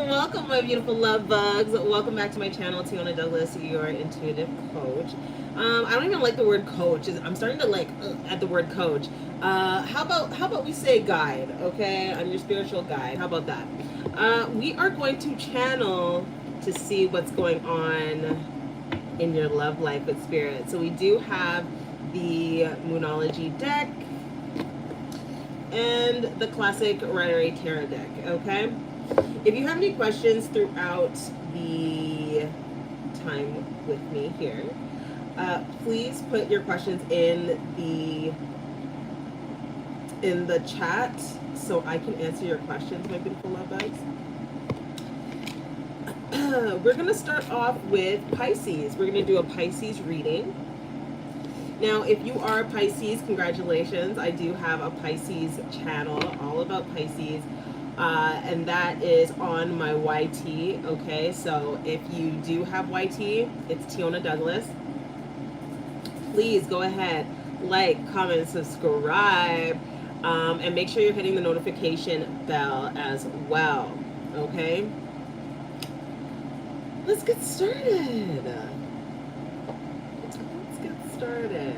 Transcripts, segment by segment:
Welcome, my beautiful love bugs. Welcome back to my channel, Teona Douglas, your intuitive coach. I don't even like the word coach. I'm starting to like at the word coach. How about we say guide? Okay, I'm your spiritual guide. How about that? We are going to channel to see what's going on in your love life with spirit. So we do have the Moonology deck and the classic Rider Tarot deck. Okay. If you have any questions throughout the time with me here, please put your questions in the chat so I can answer your questions, my beautiful love bugs. We're going to start off with Pisces. We're going to do a Pisces reading. Now, if you are a Pisces, congratulations. I do have a Pisces channel all about Pisces. And that is on my YT, okay? So if you do have YT, it's Teona Douglas. Please go ahead, like, comment, subscribe, and make sure you're hitting the notification bell as well, okay? Let's get started. Let's get started.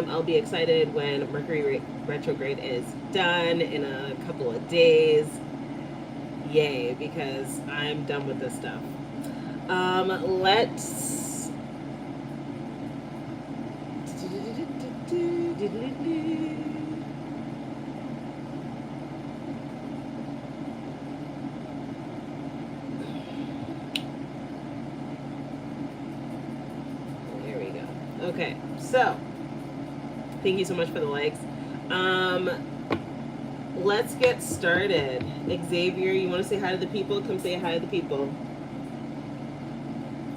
I'll be excited when Mercury retrograde is done in a couple of days. Yay, because I'm done with this stuff. Let's... There we go. Okay, so... Thank you so much for the likes. Let's get started. Xavier, you want to say hi to the people? Come say hi to the people.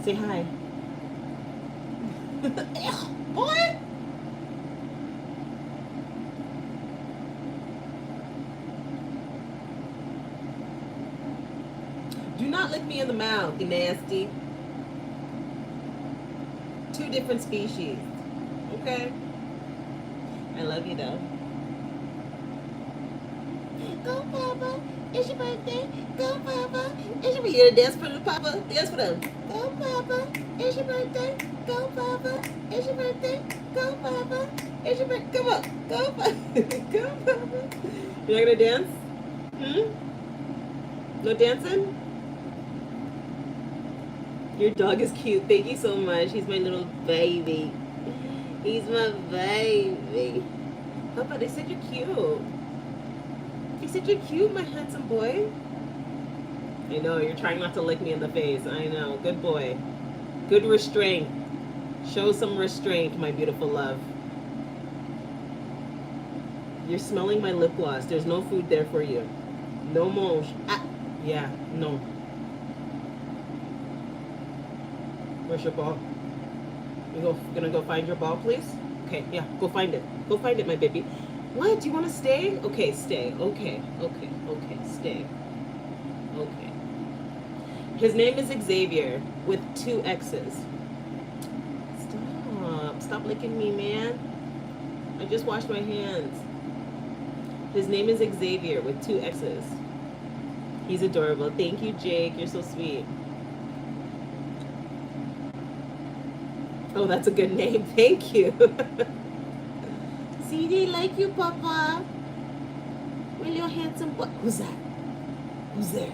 Say hi. Boy! Do not lick me in the mouth, you nasty. Two different species. Okay? I love you though. Go Papa, it's your birthday. Go Papa, it's your birthday. You gonna dance for the Papa? Dance for them. Go Papa, it's your birthday. Go Papa, it's your birthday. Go Papa, it's your birthday. Come on, go Papa. Go Papa. You're not gonna dance? No dancing? Your dog is cute. Thank you so much. He's my little baby. He's my baby. Papa, they said you're cute. They said you're cute, my handsome boy. I know, you're trying not to lick me in the face. I know. Good boy. Good restraint. Show some restraint, my beautiful love. You're smelling my lip gloss. There's no food there for you. No more. Ah. Yeah, no. Where's your ball? You gonna go find your ball, please? Okay, yeah, go find it. Go find it, my baby. What? Do you want to stay? Okay, stay. Okay, stay. Okay. His name is Xavier with 2 X's. Stop licking me, man. I just washed my hands. His name is Xavier with 2 X's. He's adorable. Thank you, Jake. You're so sweet. Oh, that's a good name. Thank you. See, they like you, Papa. My little handsome boy. Who's that? Who's there?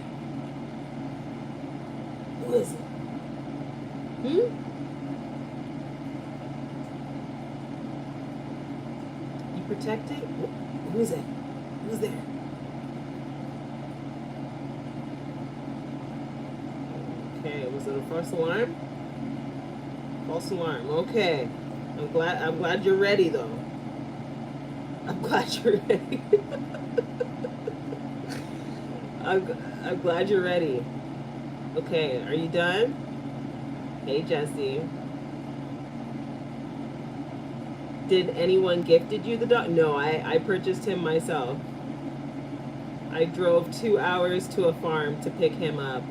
Who is it? You protected? Who is it? Who's there? Okay, was it a false alarm? False alarm. Okay. I'm glad you're ready though. I'm glad you're ready. I'm glad you're ready. Okay, are you done? Hey Jesse. Did anyone gifted you the dog? No, I purchased him myself. I drove 2 hours to a farm to pick him up.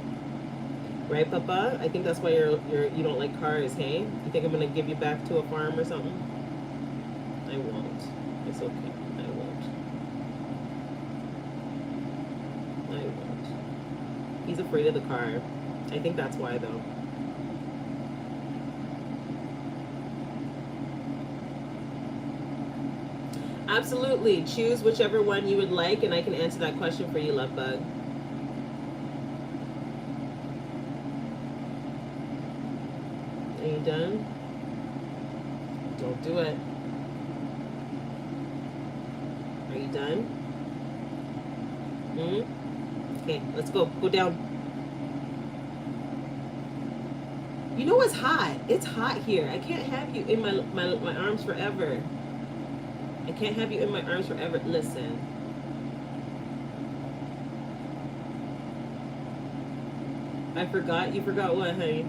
Right, Papa? I think that's why you don't like cars, hey? You think I'm gonna give you back to a farm or something? I won't. It's okay. I won't. I won't. He's afraid of the car. I think that's why, though. Absolutely. Choose whichever one you would like, and I can answer that question for you, love bug. Are you done? Don't do it. Are you done? Okay, let's go. Go down. You know what's hot? It's hot here. I can't have you in my arms forever. I can't have you in my arms forever. Listen. I forgot. You forgot what, honey?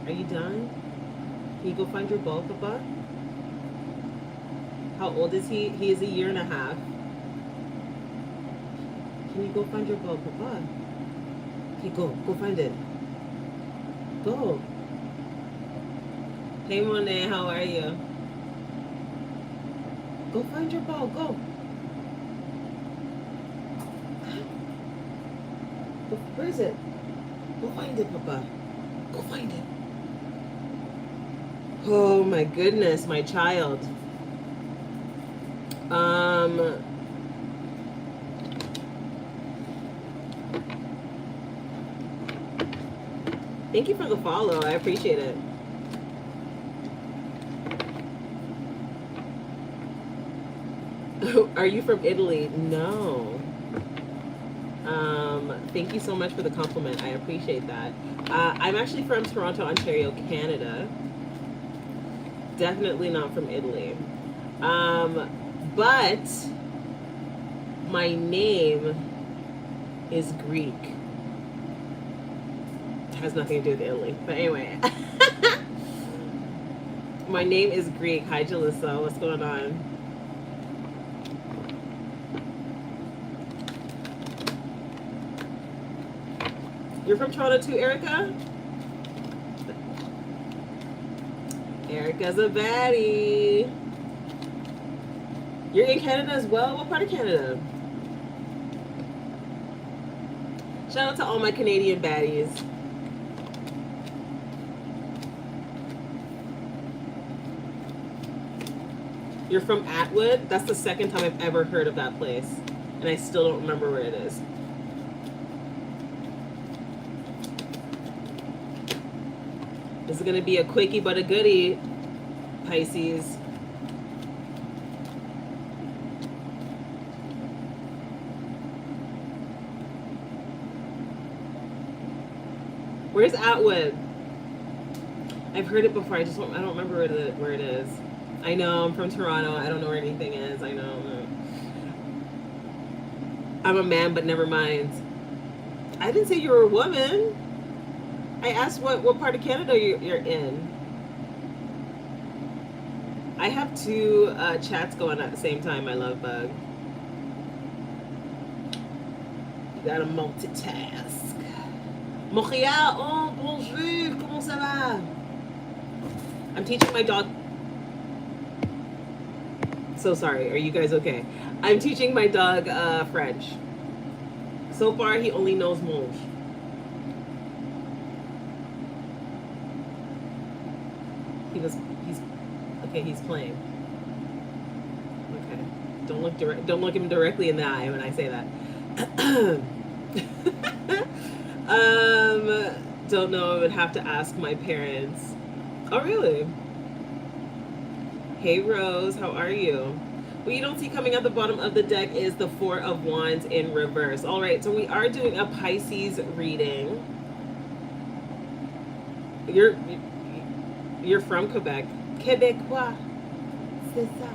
Are you done? Can you go find your ball, Papa? How old is he? He is 1.5 years. Can you go find your ball, Papa? Okay, go. Go find it. Go. Hey, Monet, how are you? Go find your ball. Go. Where is it? Go find it, Papa. Go find it. Oh my goodness, my child. Thank you for the follow. I appreciate it. Are you from Italy? No. Thank you so much for the compliment. I appreciate that. I'm actually from Toronto, Ontario, Canada. Definitely not from Italy. But my name is Greek. It has nothing to do with Italy. But anyway. My name is Greek. Hi, Jalissa. What's going on? You're from Toronto too, Erica? Erica's a baddie. You're in Canada as well? What part of Canada? Shout out to all my Canadian baddies. You're from Atwood? That's the second time I've ever heard of that place. And I still don't remember where it is. This is going to be a quickie but a goodie, Pisces. Where's Atwood? I've heard it before. I don't remember where it is. I know I'm from Toronto. I don't know where anything is. I know. I'm a man, but never mind. I didn't say you were a woman. I asked what part of Canada you're in. I have two chats going at the same time, my love bug. You gotta multitask. Montréal, oh bonjour, comment ça va? I'm teaching my dog. So sorry, are you guys okay? I'm teaching my dog French. So far, he only knows mange. He's playing. Okay. Don't look him directly in the eye when I say that. Don't know, I would have to ask my parents. Oh really? Hey Rose, how are you? What you don't see coming at the bottom of the deck is the Four of Wands in reverse. All right, so we are doing a Pisces reading. You're from Quebec. Québécois. C'est ça.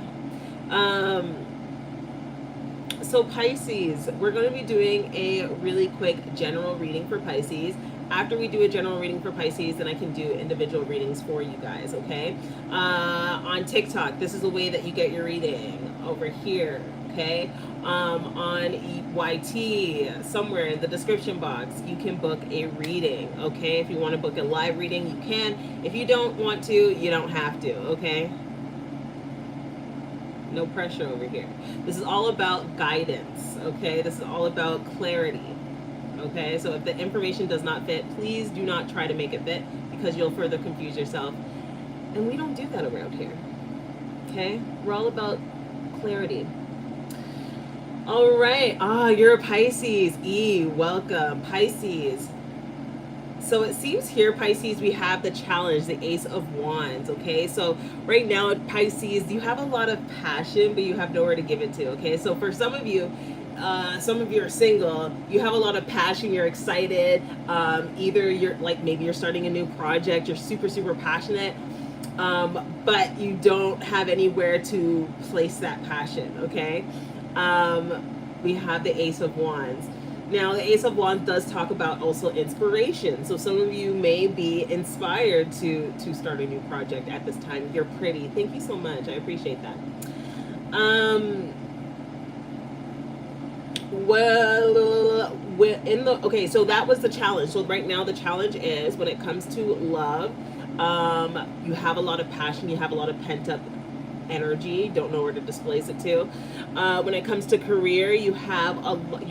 So Pisces, we're going to be doing a really quick general reading for Pisces. After we do a general reading for Pisces, then I can do individual readings for you guys, okay? On TikTok, this is the way that you get your reading. Over here, okay? On YT, somewhere in the description box, you can book a reading, okay? If you want to book a live reading, you can. If you don't want to, you don't have to, okay? No pressure over here. This is all about guidance, okay? This is all about clarity, okay? So if the information does not fit, please do not try to make it fit, because you'll further confuse yourself. And we don't do that around here, okay? We're all about clarity. All right. You're a Pisces. Welcome, Pisces. So it seems here, Pisces, we have the challenge, the Ace of Wands, okay? So right now, Pisces, you have a lot of passion, but you have nowhere to give it to, okay? So for some of you are single, you have a lot of passion, you're excited, either you're like, maybe you're starting a new project, you're super, super passionate, but you don't have anywhere to place that passion, okay? We have the Ace of Wands. Now, the Ace of Wands does talk about also inspiration. So some of you may be inspired to start a new project at this time. You're pretty. Thank you so much. I appreciate that. Okay, so that was the challenge. So right now the challenge is, when it comes to love, you have a lot of passion, you have a lot of pent-up energy, don't know where to displace it to. When it comes to career, you're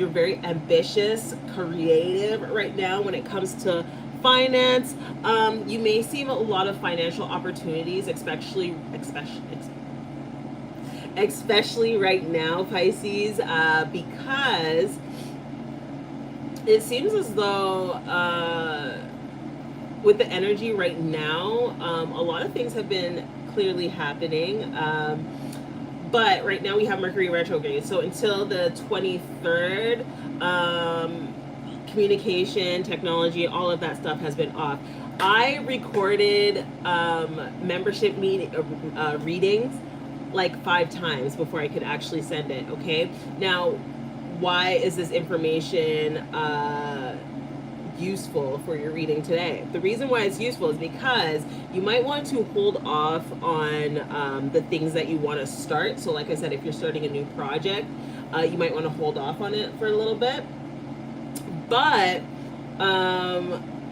very ambitious, creative right now. When it comes to finance, you may see a lot of financial opportunities, especially right now, Pisces, because it seems as though with the energy right now, a lot of things have been clearly happening, but right now we have Mercury retrograde, so until the 23rd, communication, technology, all of that stuff has been off. I recorded membership readings like 5 times before I could actually send it, okay? Now, why is this information useful for your reading today? The reason why it's useful is because you might want to hold off on the things that you want to start. So like I said, if you're starting a new project, you might want to hold off on it for a little bit. But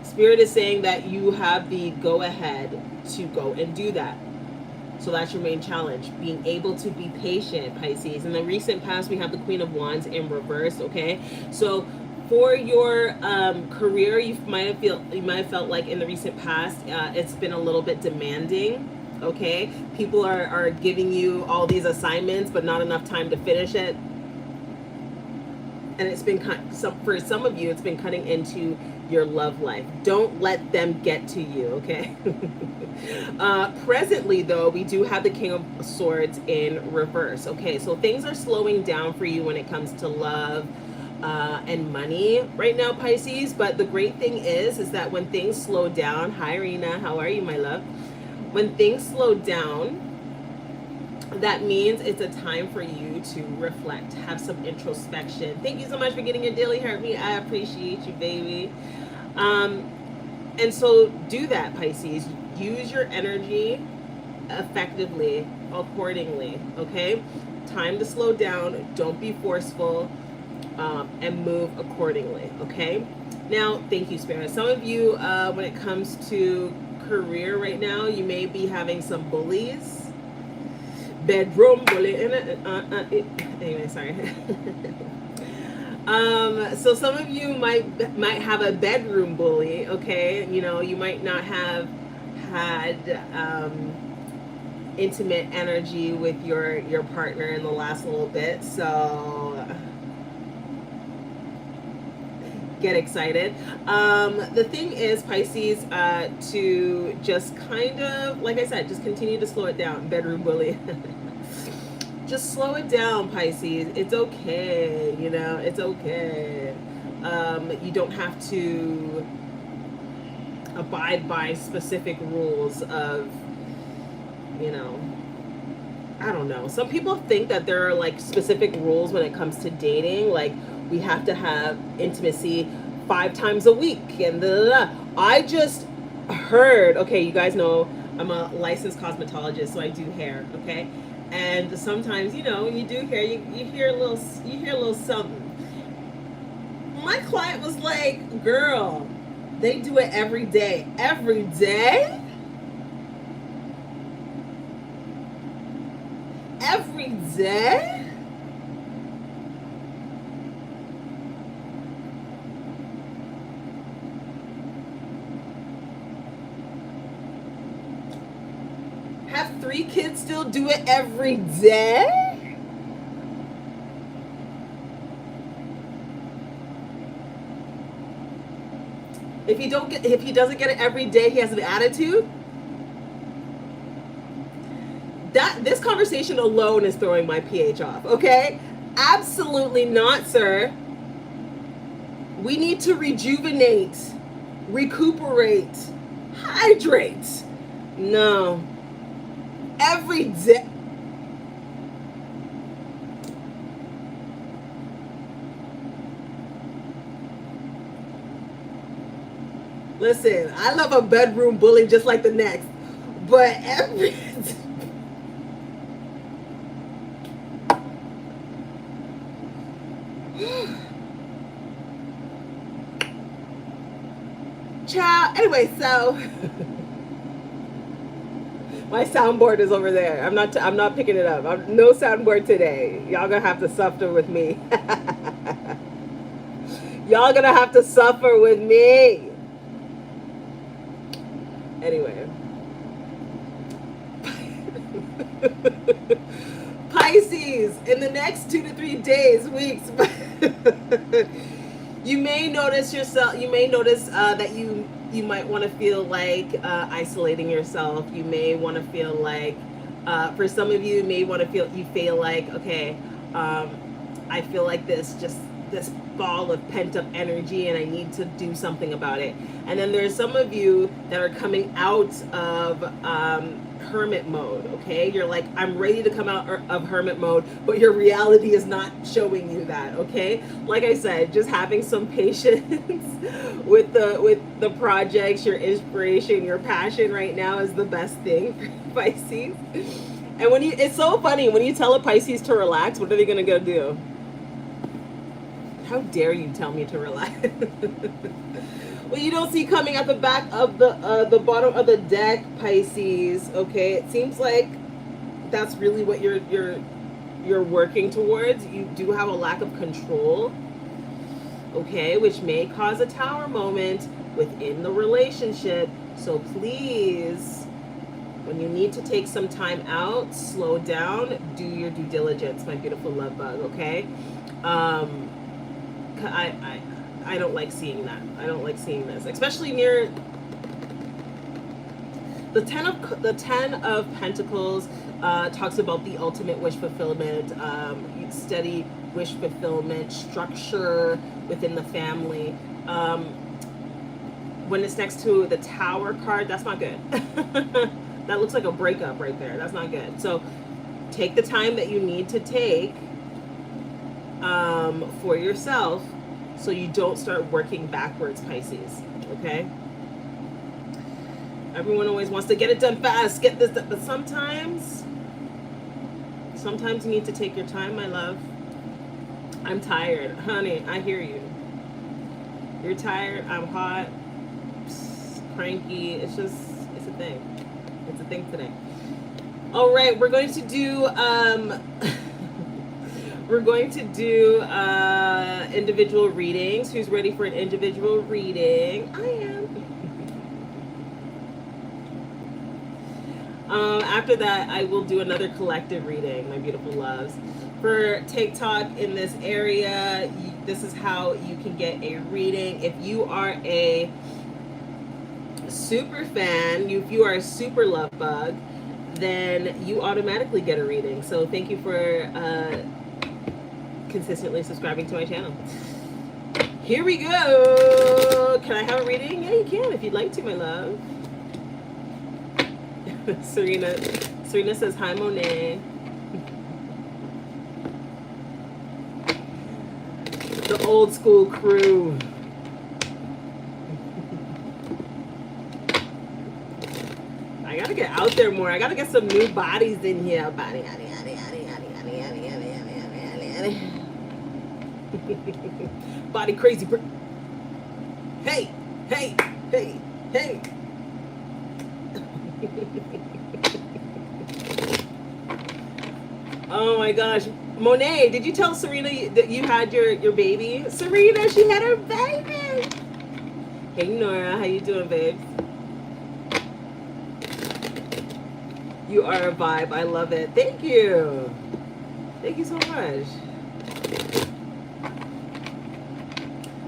Spirit is saying that you have the go-ahead to go and do that. So that's your main challenge, being able to be patient, Pisces. In the recent past, we have the Queen of Wands in reverse, okay? So for your career, you might have felt like in the recent past, it's been a little bit demanding, okay? People are giving you all these assignments, but not enough time to finish it. And it's been for some of you, it's been cutting into your love life. Don't let them get to you, okay? Presently, though, we do have the King of Swords in reverse, okay? So things are slowing down for you when it comes to love and money right now, Pisces. But the great thing is that when things slow down, hi Rena, how are you, my love? When things slow down, that means it's a time for you to reflect, have some introspection. Thank you so much for getting your daily heartbeat. I appreciate you, baby. And so do that, Pisces. Use your energy effectively, accordingly, okay? Time to slow down. Don't be forceful, and move accordingly, okay? Now, thank you, Spirit. Some of you, when it comes to career right now, you may be having some bullies. Bedroom bully. Anyway, sorry. So some of you might have a bedroom bully, okay? You know, you might not have had intimate energy with your partner in the last little bit, so get excited. The thing is, Pisces, to just kind of, like I said, just continue to slow it down. Bedroom bully. Just slow it down, Pisces. It's okay, you know, it's okay. You don't have to abide by specific rules of, you know, I don't know. Some people think that there are like specific rules when it comes to dating, like we have to have intimacy 5 times a week and I just heard, okay, you guys know I'm a licensed cosmetologist, so I do hair, okay? And sometimes, you know, when you do hair, you hear a little something. My client was like, girl, they do it every day. Every day? Every day? Have 3 kids still do it every day? If he doesn't get it every day, he has an attitude. This conversation alone is throwing my pH off, okay? Absolutely not, sir. We need to rejuvenate, recuperate, hydrate. No. Every day. Listen, I love a bedroom bully just like the next, but every child. Anyway, so my soundboard is over there. I'm not picking it up. No soundboard today. Y'all gonna have to suffer with me. Y'all gonna have to suffer with me. Anyway. Pisces, in the next 2 to 3 days, weeks, you may notice that you might want to feel like isolating yourself. You may want to feel like, for some of you, feel like, okay, I feel like this ball of pent up energy and I need to do something about it. And then there's some of you that are coming out of hermit mode, okay? You're like, I'm ready to come out of hermit mode, but your reality is not showing you that, okay? Like I said, just having some patience with the projects, your inspiration, your passion right now is the best thing for Pisces. And it's so funny, when you tell a Pisces to relax, what are they gonna go do? How dare you tell me to relax? Well, you don't see coming at the back of the bottom of the deck, Pisces. Okay, it seems like that's really what you're working towards. You do have a lack of control, okay, which may cause a tower moment within the relationship. So please, when you need to take some time out, slow down, do your due diligence, my beautiful love bug. Okay. I don't like seeing that. I don't like seeing this, especially near the 10 of Pentacles. Talks about the ultimate wish fulfillment, steady wish fulfillment, structure within the family. When it's next to the Tower card, that's not good. That looks like a breakup right there. That's not good. So take the time that you need to take for yourself, so you don't start working backwards, Pisces. Okay? Everyone always wants to get it done fast, get this done, but sometimes you need to take your time, my love. I'm tired, honey. I hear you. You're tired. I'm hot, cranky. It's a thing. It's a thing today. All right, we're going to do individual readings. Who's ready for an individual reading? I am. After that, I will do another collective reading, my beautiful loves. For TikTok in this area, this is how you can get a reading. If you are a super fan, if you are a super love bug, then you automatically get a reading. So thank you for consistently subscribing to my channel. Here we go. Can I have a reading? Yeah, you can if you'd like to, my love. Serena says hi, Monet. The old school crew. I I gotta get out there more. I gotta get some new bodies in here. Body crazy. Hey, hey, hey, hey. Oh my gosh. Monet, did you tell Serena that you had your baby? Serena, she had her baby. Hey Nora, how you doing, babes? You are a vibe. I love it. Thank you. Thank you so much.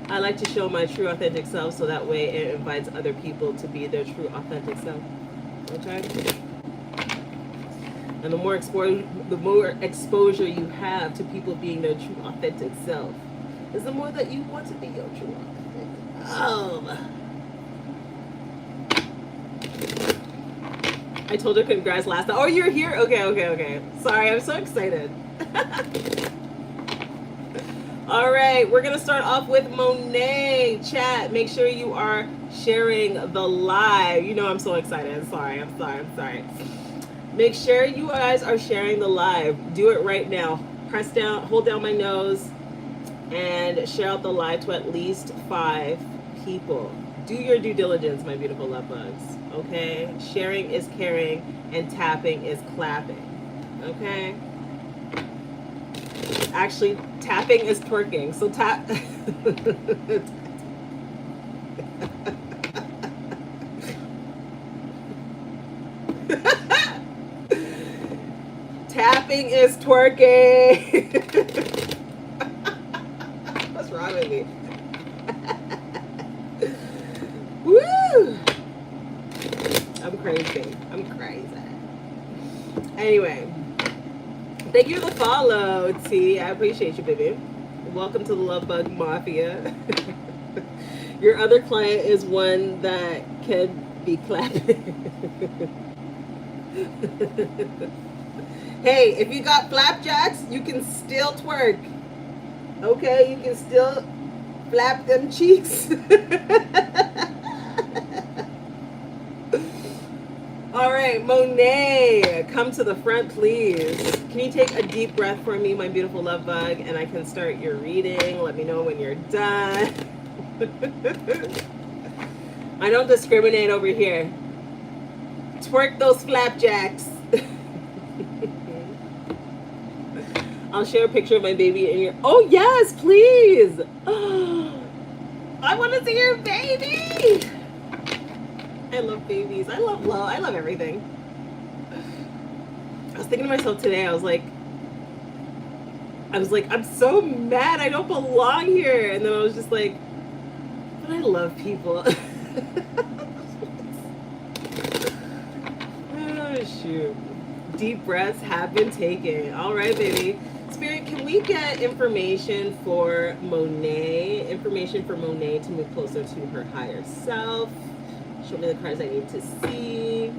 I like to show my true authentic self so that way it invites other people to be their true authentic self. Okay? And the more exposure you have to people being their true authentic self is the more that you want to be your true authentic self. I told her congrats last time. Oh, you're here? Okay. Sorry, I'm so excited. All right, we're gonna start off with Monet. Chat, make sure you are sharing the live. You know I'm so excited. I'm sorry. Make sure you guys are sharing the live. Do it right now. Press down, hold down my nose, and share out the live to at least 5 people. Do your due diligence, my beautiful love bugs. Okay? Sharing is caring, and tapping is clapping. Okay? Actually, tapping is twerking. So tap. Tapping is twerking. What's wrong with me? Woo! I'm crazy. Anyway, thank you for the follow, T. I appreciate you, baby. Welcome to the Love Bug Mafia. Your other client is one that can be clapping. Hey, if you got flapjacks, you can still twerk. Okay, you can still flap them cheeks. All right, Monet, come to the front, please. Can you take a deep breath for me, my beautiful love bug, and I can start your reading. Let me know when you're done. I don't discriminate over here. Twerk those flapjacks. I'll share a picture of my baby in your... Oh, yes, please. I want to see your baby. I love babies. I love love. I love everything. I was thinking to myself today, I was like, I'm so mad I don't belong here. And then I was just like, but I love people. Oh, shoot. Deep breaths have been taken. All right, baby. Spirit, can we get information for Monet? Information for Monet to move closer to her higher self. Show me the cards I need to see.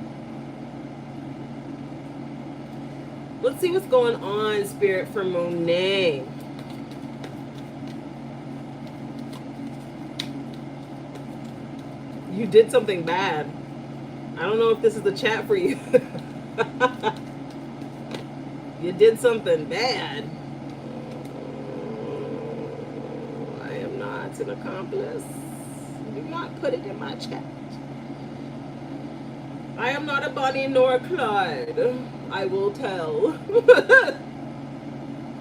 Let's see what's going on, Spirit, for Monet. You did something bad. I don't know if this is the chat for you. You did something bad. I am not an accomplice. Do not put it in my chat. I am not a Bonnie nor a Clyde. I will tell.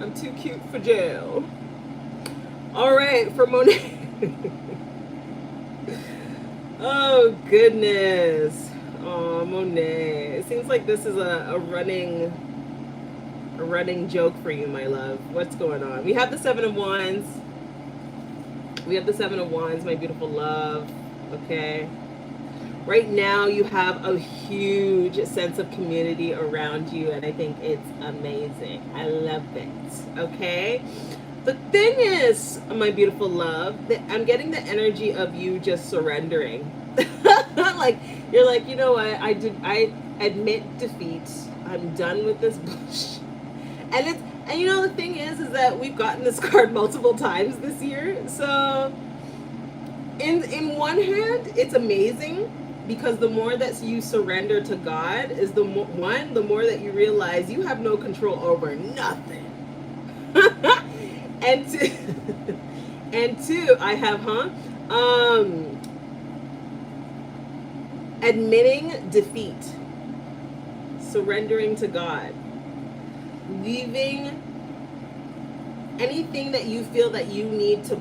I'm too cute for jail. All right, for Monet. Oh, goodness. Oh, Monet. It seems like this is a running joke for you, my love. What's going on? We have the 7 of Wands. We have the 7 of Wands, my beautiful love. Okay. Right now, you have a huge sense of community around you, and I think it's amazing. I love it. Okay. The thing is, my beautiful love, that I'm getting the energy of you just surrendering. Like, you're like, you know what? I admit defeat. I'm done with this bullshit. And you know, the thing is that we've gotten this card multiple times this year. So in one hand, it's amazing because the more that you surrender to God is the more that you realize you have no control over nothing. and two, and two, I have admitting defeat, surrendering to God, leaving anything that you feel that you need to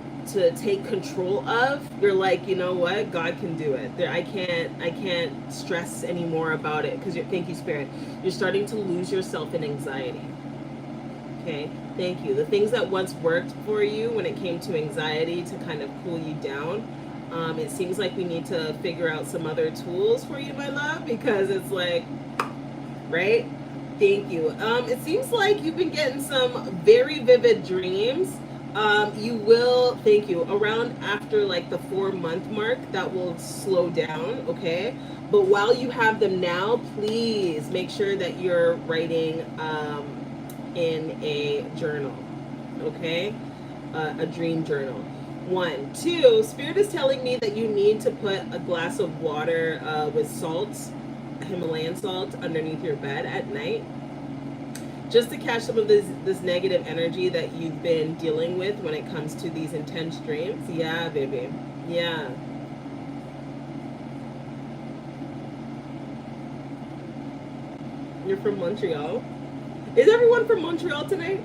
take control of. You're like, you know what, God can do it. I can't stress anymore about it, because thank you, Spirit, you're starting to lose yourself in anxiety. Okay, thank you. The things that once worked for you when it came to anxiety to kind of cool you down, it seems like we need to figure out some other tools for you, my love, because it's like, right? Thank you. It seems like you've been getting some very vivid dreams. You will, thank you, around after like the 4-month mark, that will slow down, okay? But while you have them now, please make sure that you're writing in a journal, okay? A dream journal. 1, 2, Spirit is telling me that you need to put a glass of water with salt, Himalayan salt, underneath your bed at night, just to catch some of this negative energy that you've been dealing with when it comes to these intense dreams. Yeah, baby. Yeah. You're from Montreal? Is everyone from Montreal tonight?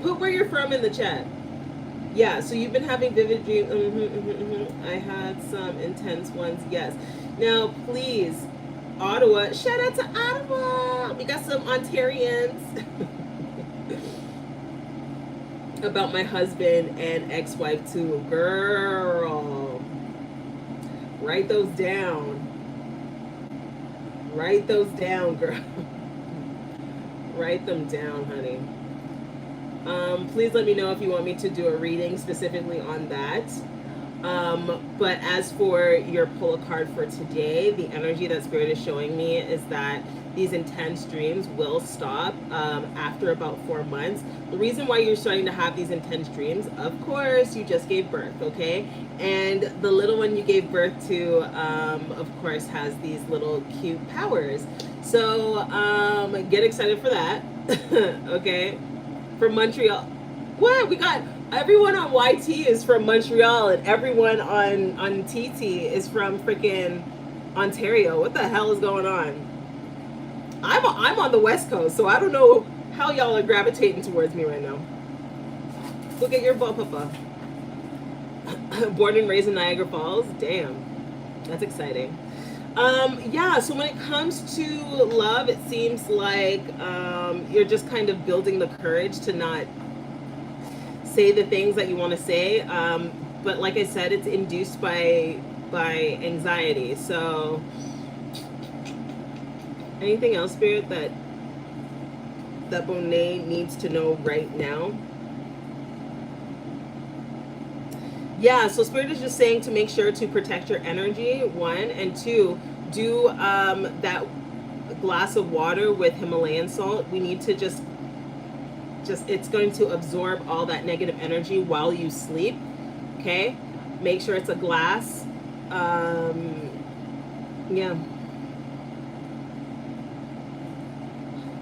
Put where you're from in the chat. Yeah, so you've been having vivid dreams. I had some intense ones, yes. Now, please, Ottawa, shout out to Ottawa. We got some Ontarians. About my husband and ex-wife too. Girl, write those down. Write those down, girl. Write them down, honey. Please let me know if you want me to do a reading specifically on that. But as for your pull a card for today, the energy that Spirit is showing me is that these intense dreams will stop after about 4 months. The reason why you're starting to have these intense dreams, of course, you just gave birth, okay? And the little one you gave birth to, of course, has these little cute powers. So get excited for that, okay? From Montreal. What? We got everyone on YT is from Montreal, and everyone on TT is from freaking Ontario. What the hell is going on? I'm on the West Coast, so I don't know how y'all are gravitating towards me right now. Look at your butt, papa. Born and raised in Niagara Falls. Damn, that's exciting. Yeah, so when it comes to love, it seems like you're just kind of building the courage to not say the things that you want to say. But like I said, it's induced by anxiety. So anything else, Spirit, that Bonet needs to know right now? Yeah, so Spirit is just saying to make sure to protect your energy, 1, and 2, do that glass of water with Himalayan salt. We need to just it's going to absorb all that negative energy while you sleep, okay? Make sure it's a glass. Yeah.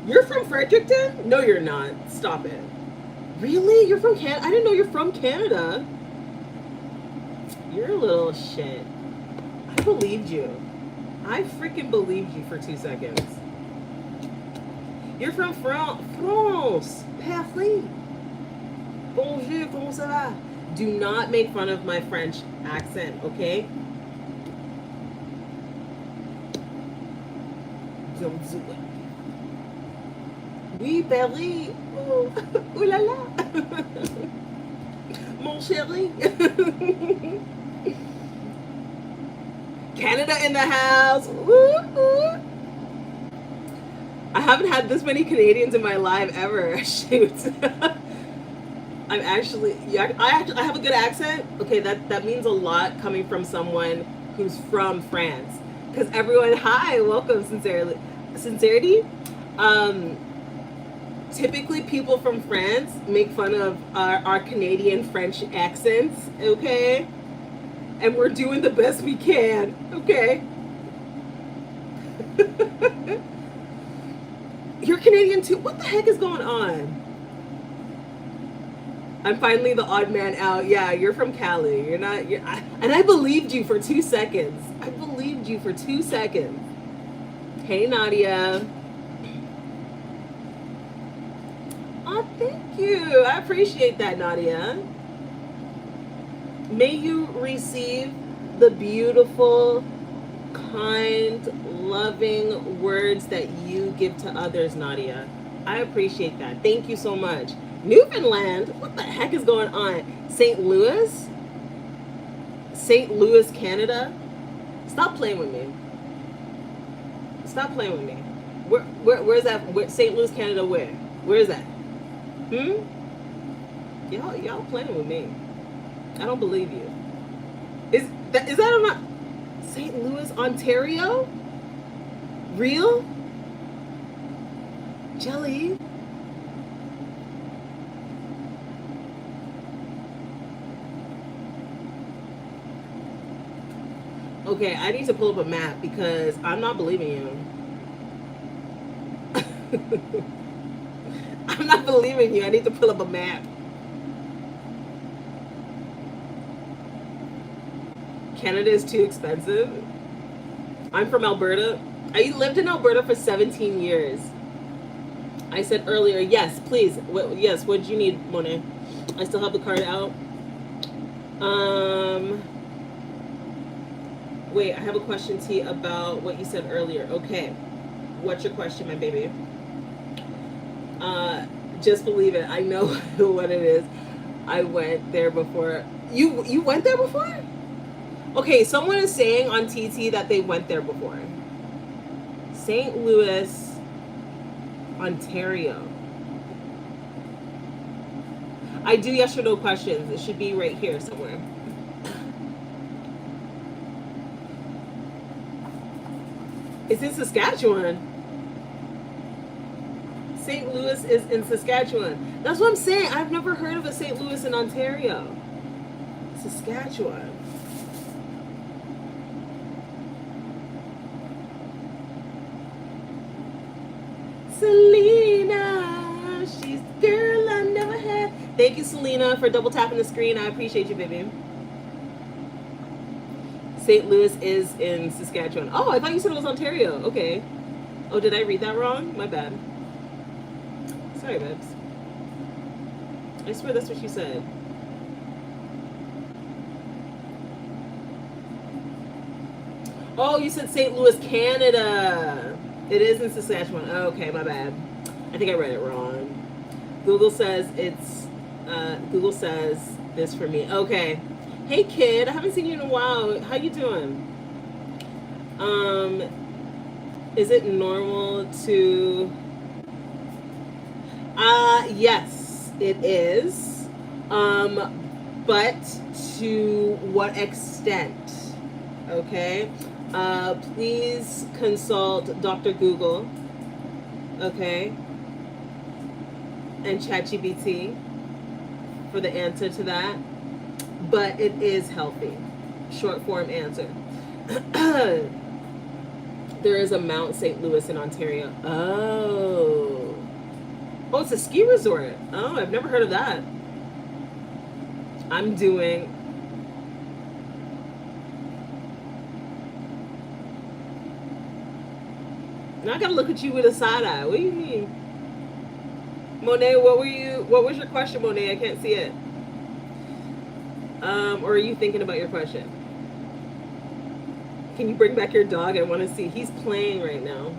You're from Fredericton? No, you're not. Stop it. Really? You're from Canada? I didn't know you're from Canada. You're a little shit. I believed you. I freaking believed you for 2 seconds. You're from France. Paris. Bonjour, comment ça va? Do not make fun of my French accent, okay? Don't do it. Oui, Paris. Oh, ooh la la. Mon chéri. Canada in the house. Woo, woo. I haven't had this many Canadians in my life ever. Shoot. I'm actually, yeah, I have a good accent. Okay, that means a lot coming from someone who's from France. Because everyone, hi, welcome, sincerity. Typically people from France make fun of our Canadian French accents, okay? And we're doing the best we can, okay? You're Canadian too. What the heck is going on? I'm finally the odd man out. Yeah, you're from Cali. You're not. And I believed you for 2 seconds. I believed you for 2 seconds. Hey, Nadia. Oh, thank you. I appreciate that, Nadia. May you receive the beautiful, kind, loving words that you give to others, Nadia. I appreciate that. Thank you so much. Newfoundland? What the heck is going on? St. Louis? St. Louis, Canada? Stop playing with me. Stop playing with me. Where's that? St. Louis, Canada, where? Where is that? Y'all playing with me. I don't believe you. Is that not St. Louis, Ontario? Real? Jelly? Okay, I need to pull up a map because I'm not believing you. I'm not believing you. I need to pull up a map. Canada is too expensive. I'm from Alberta. I lived in Alberta for 17 years. I said earlier, yes, please. Yes, what do you need, Monet? I still have the card out. Wait, I have a question, T, about what you said earlier. Okay. What's your question, my baby? Just believe it. I know what it is. I went there before. You went there before? Okay, someone is saying on TT that they went there before. St. Louis, Ontario. I do yes or no questions. It should be right here somewhere. It's in Saskatchewan. St. Louis is in Saskatchewan. That's what I'm saying. I've never heard of a St. Louis in Ontario. Saskatchewan. Selena, she's the girl I never had. Thank you, Selena, for double tapping the screen. I appreciate you, baby. St. Louis is in Saskatchewan. Oh, I thought you said it was Ontario. Okay. Oh, did I read that wrong? My bad. Sorry, babes. I swear that's what you said. Oh, you said St. Louis, Canada. It is in Saskatchewan. Oh, okay, my bad. I think I read it wrong. Google says Google says this for me. Okay. Hey, kid. I haven't seen you in a while. How you doing? Is it normal to... yes, it is. But to what extent? Okay. Please consult Dr. Google, okay, and ChatGPT for the answer to that. But it is healthy. Short form answer. There is a Mount St. Louis in Ontario. Oh, it's a ski resort. Oh, I've never heard of that. I'm doing... Now I gotta look at you with a side eye. What do you mean? Monet, what was your question, Monet? I can't see it. Or are you thinking about your question? Can you bring back your dog? I want to see. He's playing right now.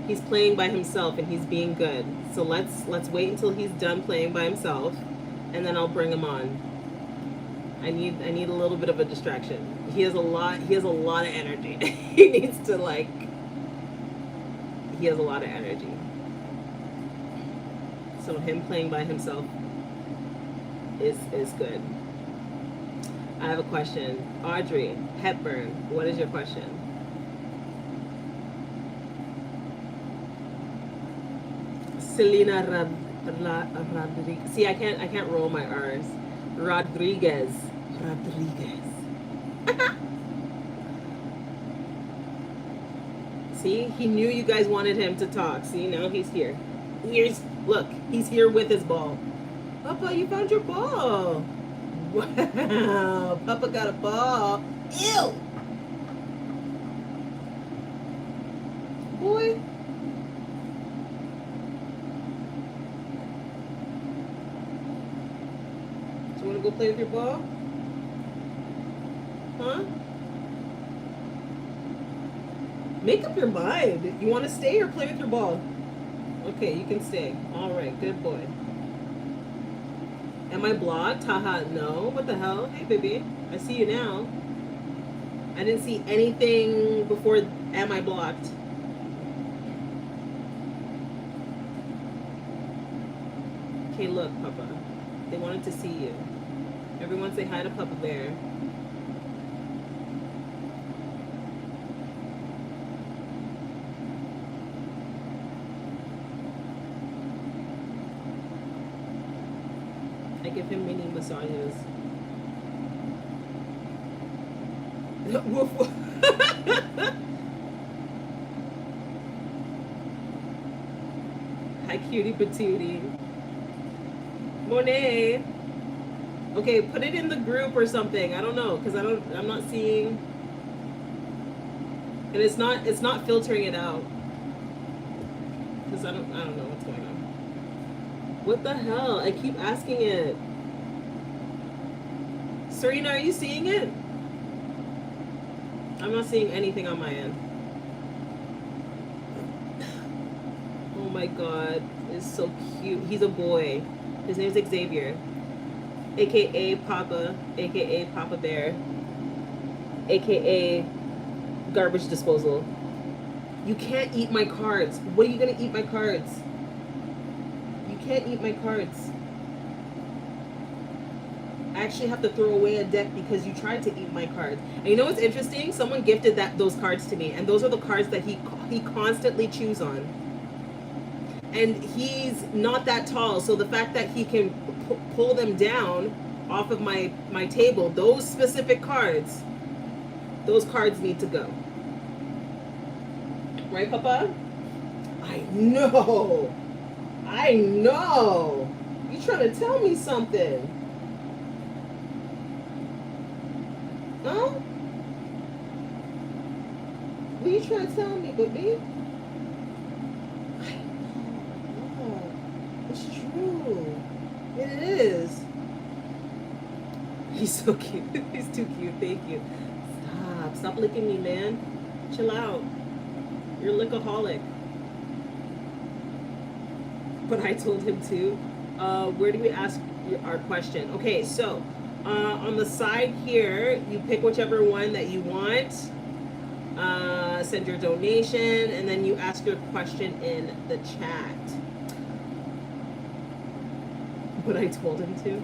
He's playing by himself and he's being good. So let's wait until he's done playing by himself, and then I'll bring him on. I need a little bit of a distraction. He has a lot of energy. He needs to he has a lot of energy. So him playing by himself is good. I have a question. Audrey Hepburn, what is your question? Selena Rodriguez. See, I can't roll my R's. Rodriguez. See, he knew you guys wanted him to talk. See, now he's here. Look, he's here with his ball. Papa, you found your ball. Wow, Papa got a ball. Ew. Boy. Do you want to go play with your ball? Huh? Make up your mind. You want to stay or play with your ball? Okay, you can stay. All right, good boy. Am I blocked? Haha, no. What the hell? Hey, baby. I see you now. I didn't see anything before. Am I blocked? Okay, look, Papa. They wanted to see you. Everyone say hi to Papa Bear. I give him mini massages. Woof, woof. Hi, cutie patootie. Monet. Okay, put it in the group or something. I don't know, because I'm not seeing, and it's not filtering it out. Because I don't know what's going on. What the hell? I keep asking it. Serena, are you seeing it? I'm not seeing anything on my end. Oh my god, it's so cute. He's a boy. His name's Xavier, aka Papa, aka Papa Bear, aka Garbage Disposal. You can't eat my cards. What are you gonna eat my cards? You can't eat my cards. I actually have to throw away a deck because you tried to eat my cards. And you know what's interesting? Someone gifted those cards to me, and those are the cards that he constantly chews on. And he's not that tall, so the fact that he can pull them down off of my table, those specific cards, those cards need to go. Right, Papa? I know. I know. You trying to tell me something? Huh? What are you trying to tell me, baby? It's true. It is. He's so cute. He's too cute. Thank you. Stop licking me, man. Chill out. You're a lickaholic. But I told him to. Where do we ask our question? Okay, so on the side here, you pick whichever one that you want. Send your donation, and then you ask your question in the chat. But I told him to.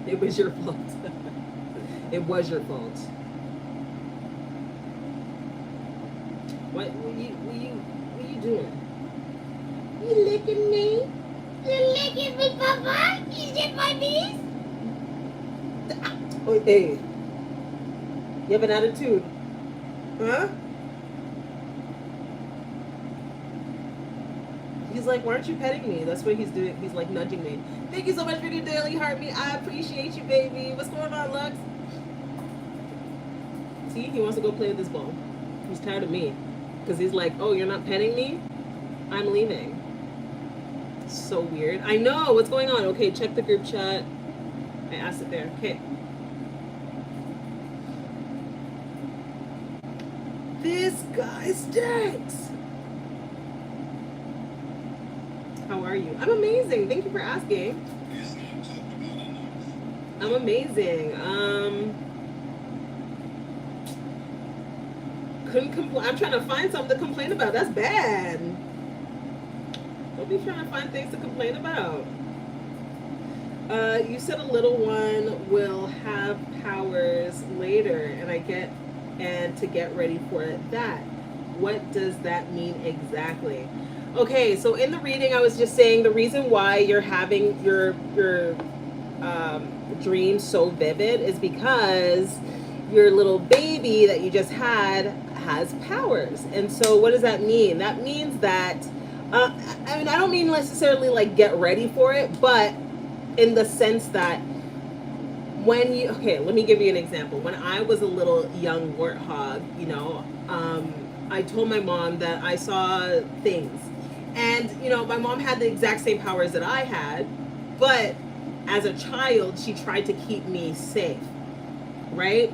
It was your fault. It was your fault. What you doing? You licking me? You licking me, Papa? You did my knees? Oh, hey. You have an attitude. Huh? He's like, why aren't you petting me? That's what he's doing. He's like nudging me. Thank you so much for your daily heart me. I appreciate you, baby. What's going on, Lux? See, he wants to go play with this ball. He's tired of me. Because he's like, oh, you're not petting me? I'm leaving. So weird. I know. What's going on? Okay, check the group chat. I asked it there. Okay. This guy stinks. How are you? I'm amazing. Thank you for asking. I'm amazing. Couldn't complain. I'm trying to find something to complain about. That's bad. Don't be trying to find things to complain about. You said a little one will have powers later, and to get ready for that. What does that mean exactly? Okay, so in the reading, I was just saying the reason why you're having your dreams so vivid is because your little baby that you just had has powers. And so what does that mean? That means that, I mean, I don't mean necessarily like get ready for it, but in the sense that when you, okay, let me give you an example. When I was a little young warthog, you know, I told my mom that I saw things. And, you know, my mom had the exact same powers that I had, but as a child, she tried to keep me safe, right?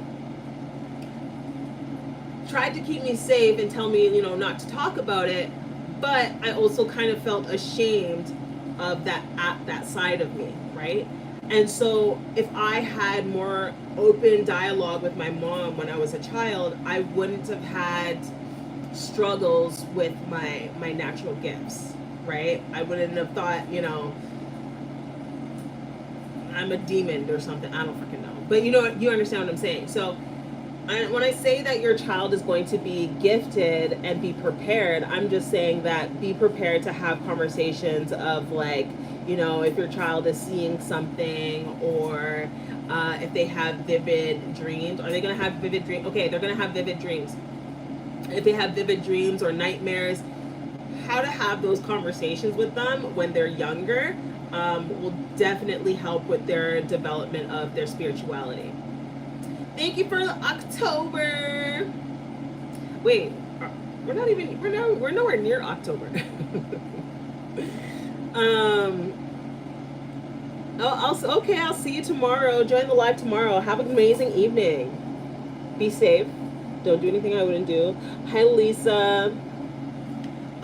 Tried to keep me safe and tell me, you know, not to talk about it, but I also kind of felt ashamed of that side of me, right? And so if I had more open dialogue with my mom when I was a child, I wouldn't have had struggles with my natural gifts, right? I wouldn't have thought, you know, I'm a demon or something. I don't freaking know. But you know, you understand what I'm saying. So when I say that your child is going to be gifted and be prepared, I'm just saying that be prepared to have conversations of like, you know, if your child is seeing something, or if they have vivid dreams. Are they going to have vivid dreams? Okay, they're going to have vivid dreams. If they have vivid dreams or nightmares, how to have those conversations with them when they're younger will definitely help with their development of their spirituality. Thank you for the October. Wait, we're nowhere near October. I'll see you tomorrow. Join the live tomorrow. Have an amazing evening. Be safe. Don't do anything I wouldn't do. Hi, Lisa.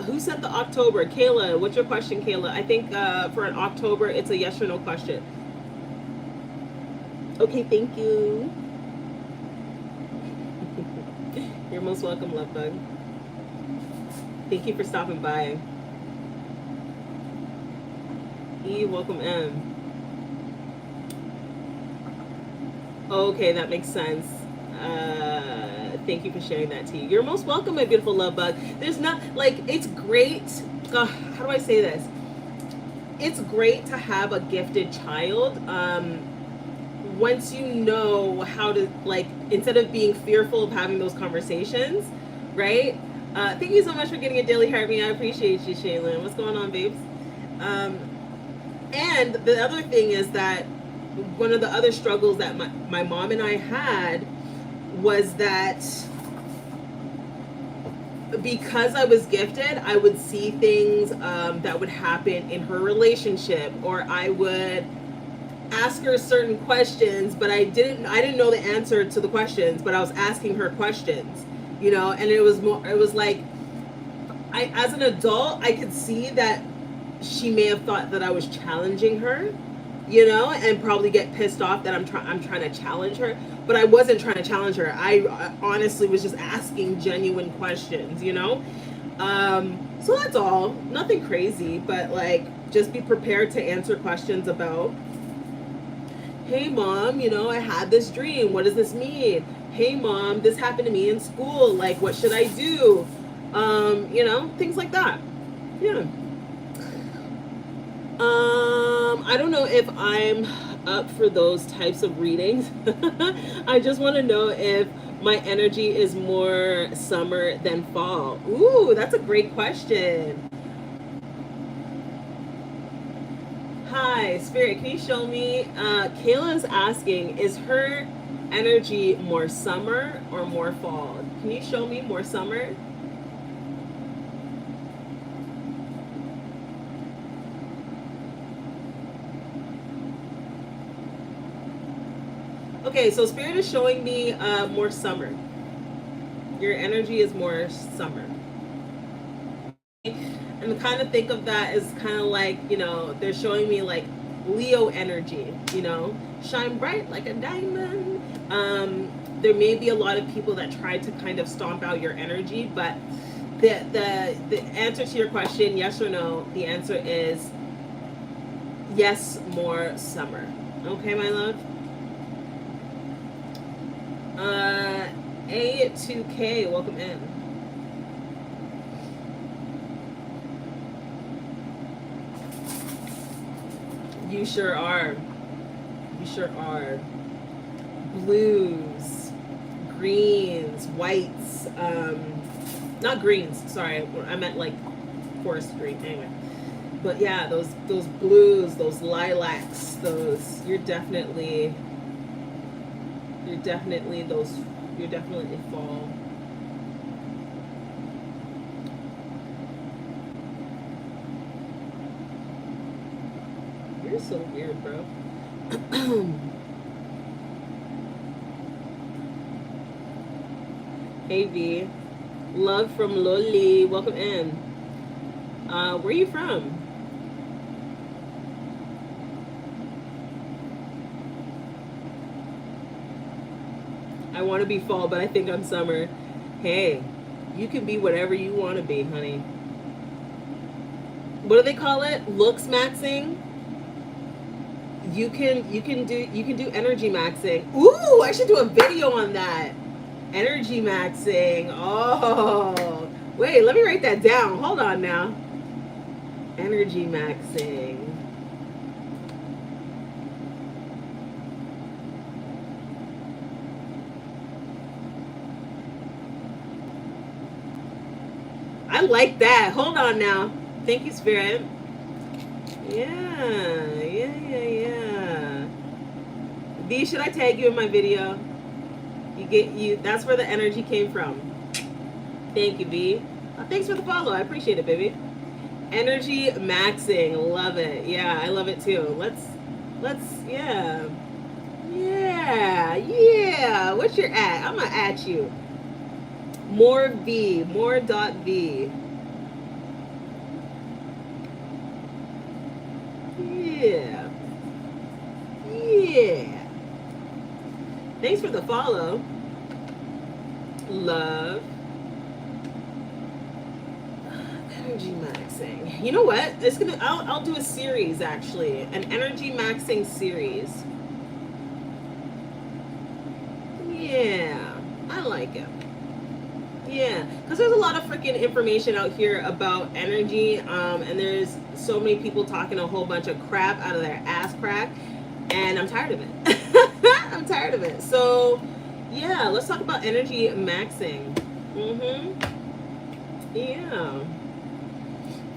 Who said the October? Kayla, what's your question, Kayla? I think for an October, it's a yes or no question. Okay, thank you. You're most welcome, love bug. Thank you for stopping by. E, welcome M. Okay, that makes sense. Thank you for sharing that tea. You're most welcome, my beautiful love bug. There's not, like, it's great. How do I say this? It's great to have a gifted child. Once you know how to, like, instead of being fearful of having those conversations, right? Thank you so much for getting a daily heart me. I appreciate you, Shaylin. What's going on, babes? And the other thing is that one of the other struggles that my mom and I had was that because I was gifted, I would see things that would happen in her relationship, or I would ask her certain questions, but I didn't know the answer to the questions, but I was asking her questions, you know, and it was like, as an adult, I could see that she may have thought that I was challenging her, you know, and probably get pissed off that I'm trying to challenge her, but I wasn't trying to challenge her. I honestly was just asking genuine questions, you know. So that's all. Nothing crazy, but like, just be prepared to answer questions about, hey mom, you know, I had this dream. What does this mean? Hey mom, this happened to me in school. Like, what should I do? You know, things like that. Yeah. I don't know if I'm up for those types of readings. I just want to know if my energy is more summer than fall. Ooh, that's a great question. Hi, Spirit, can you show me? Kayla is asking, is her energy more summer or more fall? Can you show me more summer? Okay, so Spirit is showing me more summer. Your energy is more summer. And kind of think of that as kind of like, you know, they're showing me like Leo energy, you know, shine bright like a diamond. There may be a lot of people that try to kind of stomp out your energy, but the answer to your question, yes or no, the answer is yes, more summer. Okay, my love? A2K, welcome in. You sure are. You sure are. Blues, greens, whites, not greens, sorry, I meant like forest green, anyway. But yeah, those blues, those lilacs, those, you're definitely fall. You're so weird, bro. Hey V, love from Loli, welcome in. Where are you from? I want to be fall, but I think I'm summer. Hey, you can be whatever you want to be, honey. What do they call it? Looks maxing. You can do energy maxing. Ooh, I should do a video on that. Energy maxing. Oh, wait, let me write that down. Hold on now. Energy maxing. I like that. Hold on now. Thank you, Spirit. Yeah. V, should I tag you in my video? That's where the energy came from. Thank you, V. Thanks for the follow. I appreciate it, baby. Energy maxing. Love it. Yeah, I love it too. Let's yeah. What's your at? I'm gonna at you. More V. More dot V. Yeah. Thanks for the follow. Love. Energy maxing. You know what? I'll do a series, actually. An energy maxing series. Yeah. I like it. Yeah, because there's a lot of freaking information out here about energy, and there's so many people talking a whole bunch of crap out of their ass crack, and I'm tired of it. I'm tired of it. So, yeah, let's talk about energy maxing. Yeah.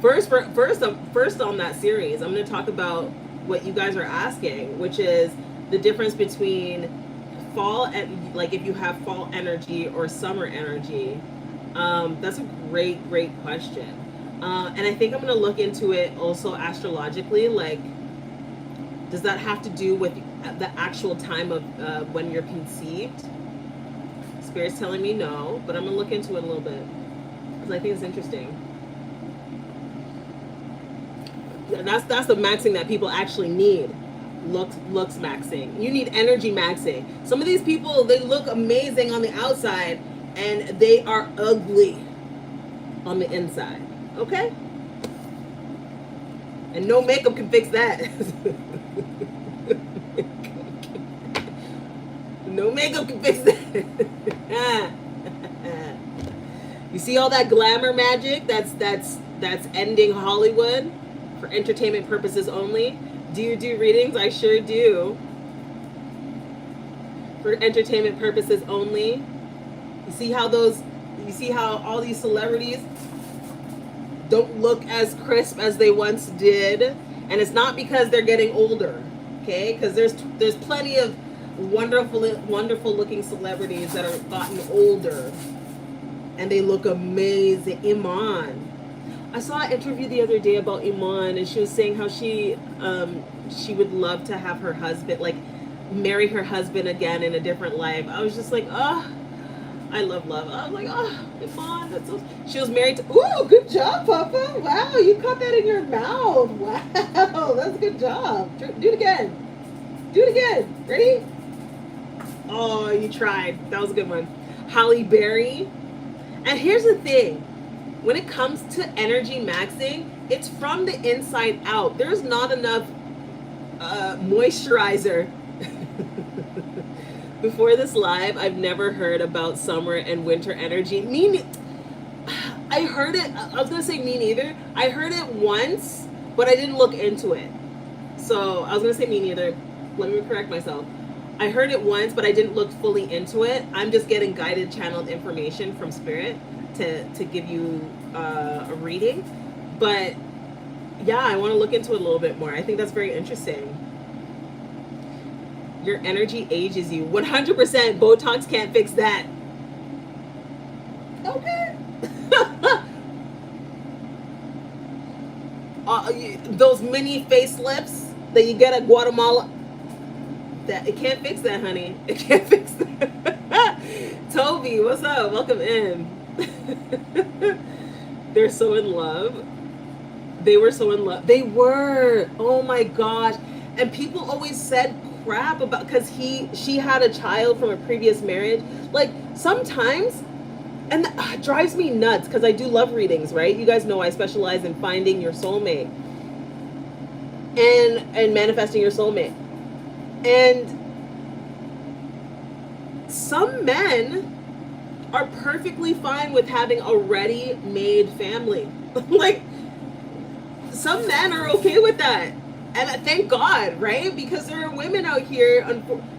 First on that series, I'm going to talk about what you guys are asking, which is the difference between fall and like if you have fall energy or summer energy. That's a great question, and I think I'm going to look into it also astrologically. Like, does that have to do with the actual time of when you're conceived? Spirit's telling me no, but I'm going to look into it a little bit because I think it's interesting. That's the maxing that people actually need. Looks maxing. You need energy maxing. Some of these people, they look amazing on the outside and they are ugly on the inside. Okay? And no makeup can fix that. No makeup can fix that. You see all that glamour magic that's ending Hollywood for entertainment purposes only? Do you do readings? I sure do. For entertainment purposes only. You see how all these celebrities don't look as crisp as they once did? And it's not because they're getting older, okay? Because there's plenty of wonderful looking celebrities that are gotten older and they look amazing. Iman. I saw an interview the other day about Iman, and she was saying how she would love to have her husband, like, marry her husband again in a different life. I was just like, oh, I love. I was like, oh, Iman, that's so. She was married to. Ooh, good job, Papa. Wow, you caught that in your mouth. Wow, that's a good job. Do it again. Do it again. Ready? Oh, you tried. That was a good one. Halle Berry. And here's the thing. When it comes to energy maxing, it's from the inside out. There's not enough moisturizer. Before this live, I've never heard about summer and winter energy. I heard it. I was going to say me neither. I heard it once, but I didn't look into it. So I was going to say me neither. Let me correct myself. I heard it once, but I didn't look fully into it. I'm just getting guided channeled information from spirit to give you a reading. But yeah, I want to look into it a little bit more. I think that's very interesting. Your energy ages you. 100%. Botox can't fix that. Okay. Those mini facelifts that you get at Guatemala, that it can't fix that, honey. It can't fix that. Toby, what's up? Welcome in. They're so in love. They were so in love. They were. Oh my gosh. And people always said crap about, because she had a child from a previous marriage. Like sometimes, and that drives me nuts, because I do love readings, right? You guys know I specialize in finding your soulmate and manifesting your soulmate. And some men are perfectly fine with having a ready-made family. Like, some men are okay with that. And thank God, right? Because there are women out here,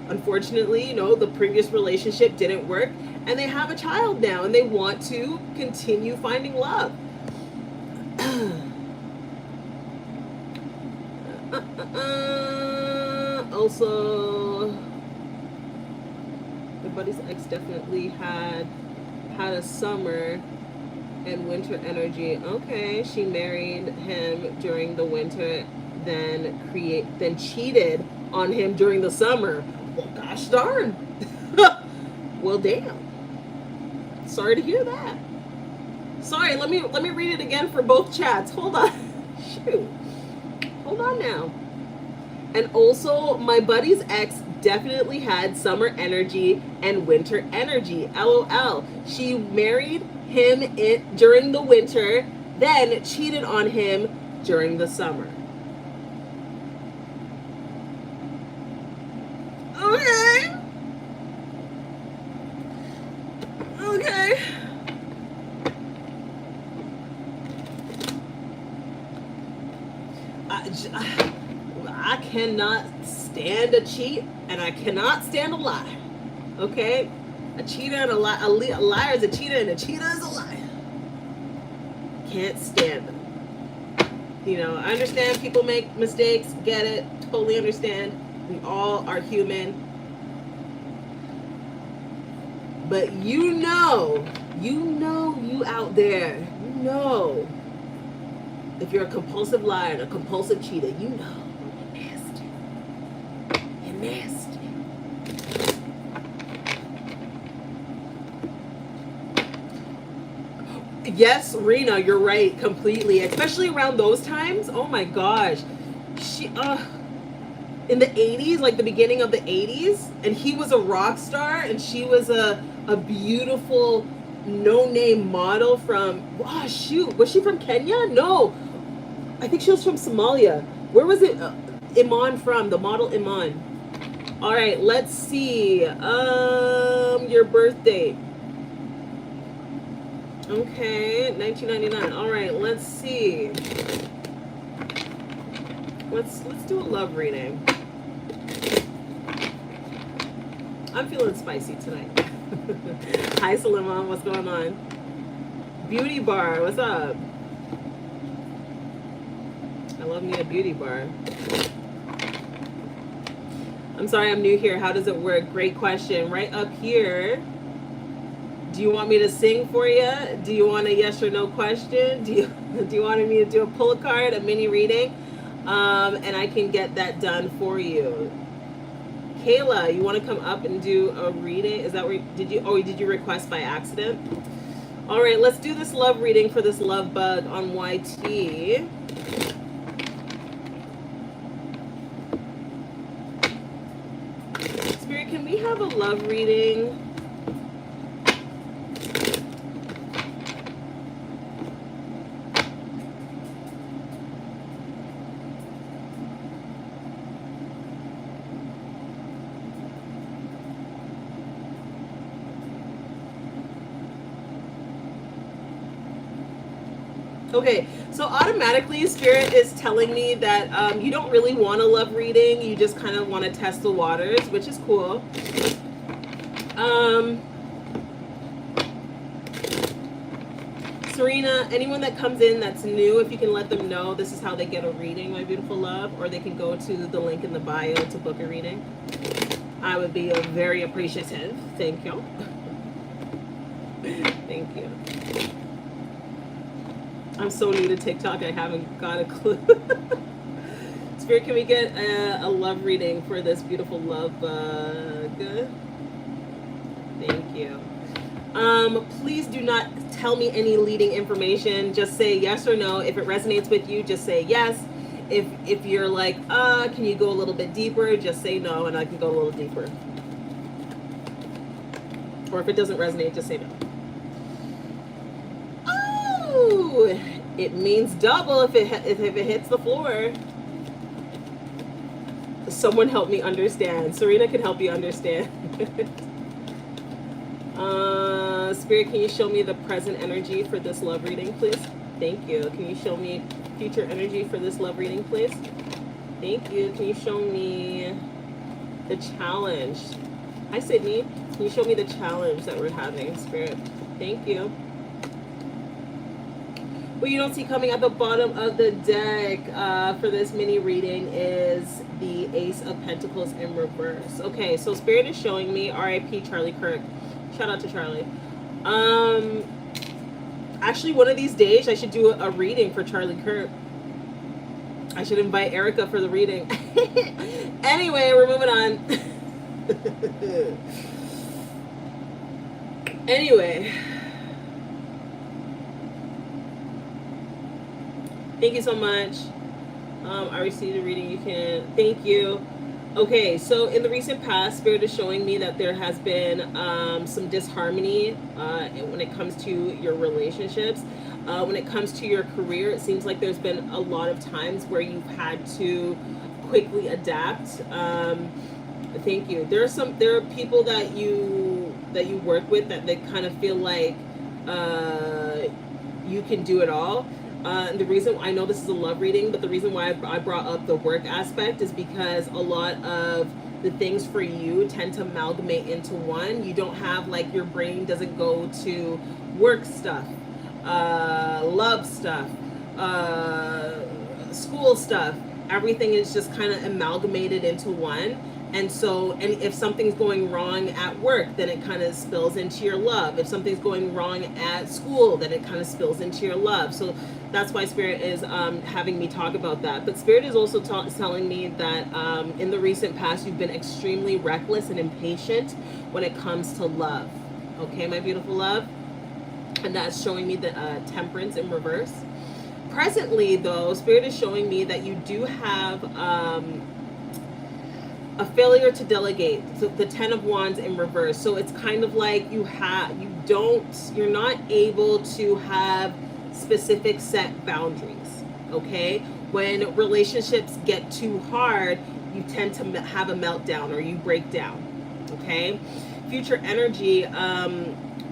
unfortunately, you know, the previous relationship didn't work, and they have a child now, and they want to continue finding love. Also, the buddy's ex definitely had a summer and winter energy. Okay, she married him during the winter, then cheated on him during the summer. Well, gosh darn. Well, damn. Sorry to hear that. Sorry, let me read it again for both chats. Hold on. Shoot. Hold on now. And also, my buddy's ex definitely had summer energy and winter energy. LOL. She married him during the winter, then cheated on him during the summer. Okay. Okay. I cannot stand a cheat, and I cannot stand a lie. Okay? A cheater and a liar is a cheater, and a cheater is a liar. Can't stand them. You know, I understand people make mistakes, get it, totally understand. We all are human. But you out there, if you're a compulsive liar and a compulsive cheater, you're nasty. You're nasty. Yes, Rena, you're right, completely. Especially around those times. Oh my gosh. In the 80s, like the beginning of the 80s, and he was a rock star, and she was a beautiful no-name model from, was she from Kenya? No, I think she was from Somalia. Where was it? Iman from, the model Iman. All right, let's see. Your birth date. Okay, 1999. All right, let's see. Let's do a love reading. I'm feeling spicy tonight. Hi, Suleiman. What's going on? Beauty bar. What's up? I love me a beauty bar. I'm sorry, I'm new here. How does it work? Great question. Right up here. Do you want me to sing for you? Do you want a yes or no question? Do you want me to do a pull a card, a mini reading? And I can get that done for you. Kayla, you want to come up and do a reading? Is that where did you request by accident? All right, let's do this love reading for this love bug on YT. Spirit, can we have a love reading? Okay, so automatically Spirit is telling me that you don't really want a love reading. You just kind of want to test the waters, which is cool. Serena, anyone that comes in that's new, if you can let them know this is how they get a reading, my beautiful love, or they can go to the link in the bio to book a reading. I would be very appreciative. Thank you. Thank you. I'm so new to TikTok, I haven't got a clue. Spirit, can we get a love reading for this beautiful love bug? Thank you. Please do not tell me any leading information. Just say yes or no. If it resonates with you, just say yes. If you're like, can you go a little bit deeper? Just say no, and I can go a little deeper. Or if it doesn't resonate, just say no. Oh, it means double if it hits the floor. Someone help me understand. Serena can help you understand. Spirit, can you show me the present energy for this love reading, please? Thank you. Can you show me future energy for this love reading, please? Thank you. Can you show me the challenge? Hi, Sydney. Can you show me the challenge that we're having, Spirit? Thank you. What you don't see coming at the bottom of the deck for this mini reading is the Ace of Pentacles in reverse. Okay, so Spirit is showing me R.I.P. Charlie Kirk. Shout out to Charlie. Actually, one of these days I should do a reading for Charlie Kirk. I should invite Erica for the reading. Anyway, we're moving on. Anyway. Thank you so much. I received a reading. You can. Thank you. Okay, so in the recent past, Spirit is showing me that there has been some disharmony when it comes to your relationships. When it comes to your career, it seems like there's been a lot of times where you've had to quickly adapt. Thank you. There are people that you work with that they kind of feel like you can do it all. And the reason, I know this is a love reading, but the reason why I brought up the work aspect is because a lot of the things for you tend to amalgamate into one. You don't have, like, your brain doesn't go to work stuff, love stuff, school stuff. Everything is just kind of amalgamated into one. And so, and if something's going wrong at work, then it kind of spills into your love. If something's going wrong at school, then it kind of spills into your love. So that's why Spirit is having me talk about that. But Spirit is also telling me that in the recent past, you've been extremely reckless and impatient when it comes to love. Okay, my beautiful love? And that's showing me the Temperance in reverse. Presently, though, Spirit is showing me that you do have a failure to delegate. So the Ten of Wands in reverse. So it's kind of like you're not able to have specific set boundaries. Okay, when relationships get too hard, you tend to have a meltdown or you break down. Okay, future energy.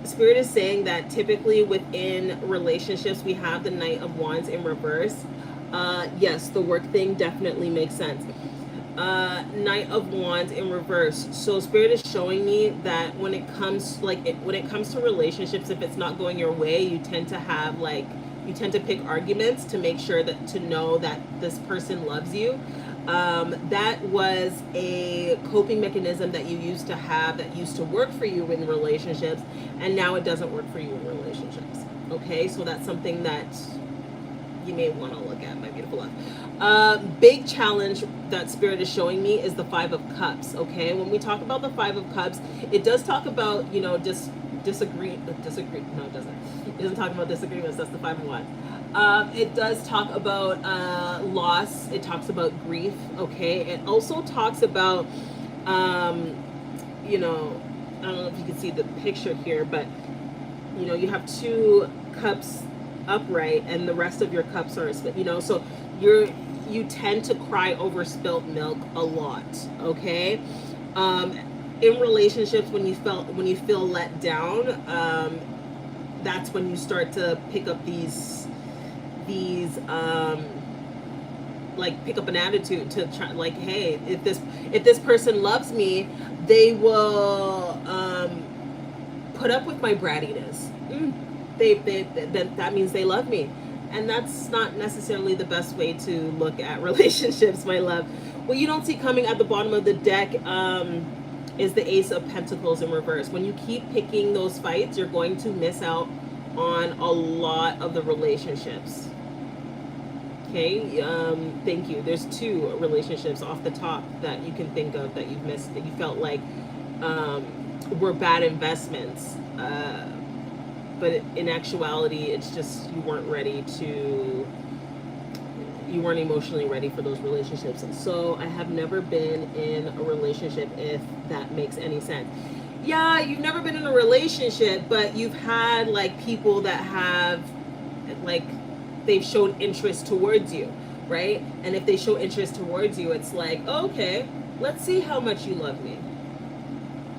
Spirit is saying that typically within relationships we have the Knight of Wands in reverse. Yes, the work thing definitely makes sense. Knight of Wands in reverse. So Spirit is showing me that when it comes to relationships, if it's not going your way, you tend to pick arguments to make sure to know that this person loves you. That was a coping mechanism that you used to have, that used to work for you in relationships, and now it doesn't work for you in relationships. Okay, so that's something that you may want to look at, my beautiful love. Big challenge that Spirit is showing me is the Five of Cups. Okay, when we talk about the Five of Cups, it does talk about, disagree. No, it doesn't. It doesn't talk about disagreements. That's the Five of Wands. It does talk about loss. It talks about grief. Okay, it also talks about, I don't know if you can see the picture here, but you have two cups upright and the rest of your cups are so you tend to cry over spilt milk a lot. Okay, in relationships, when you feel let down, that's when you start to pick up these these like pick up an attitude to try, like, hey, if this person loves me, they will put up with my brattiness. That means they love me, and that's not necessarily the best way to look at relationships, my love. What you don't see coming at the bottom of the deck is the Ace of Pentacles in reverse. When you keep picking those fights, you're going to miss out on a lot of the relationships. Okay, thank you. There's 2 relationships off the top that you can think of that you've missed, that you felt like were bad investments. But in actuality, it's just you weren't emotionally ready for those relationships. So I have never been in a relationship, if that makes any sense. Yeah, you've never been in a relationship, but you've had like people that have like, they've showed interest towards you, right? And if they show interest towards you, it's like, oh, okay, let's see how much you love me,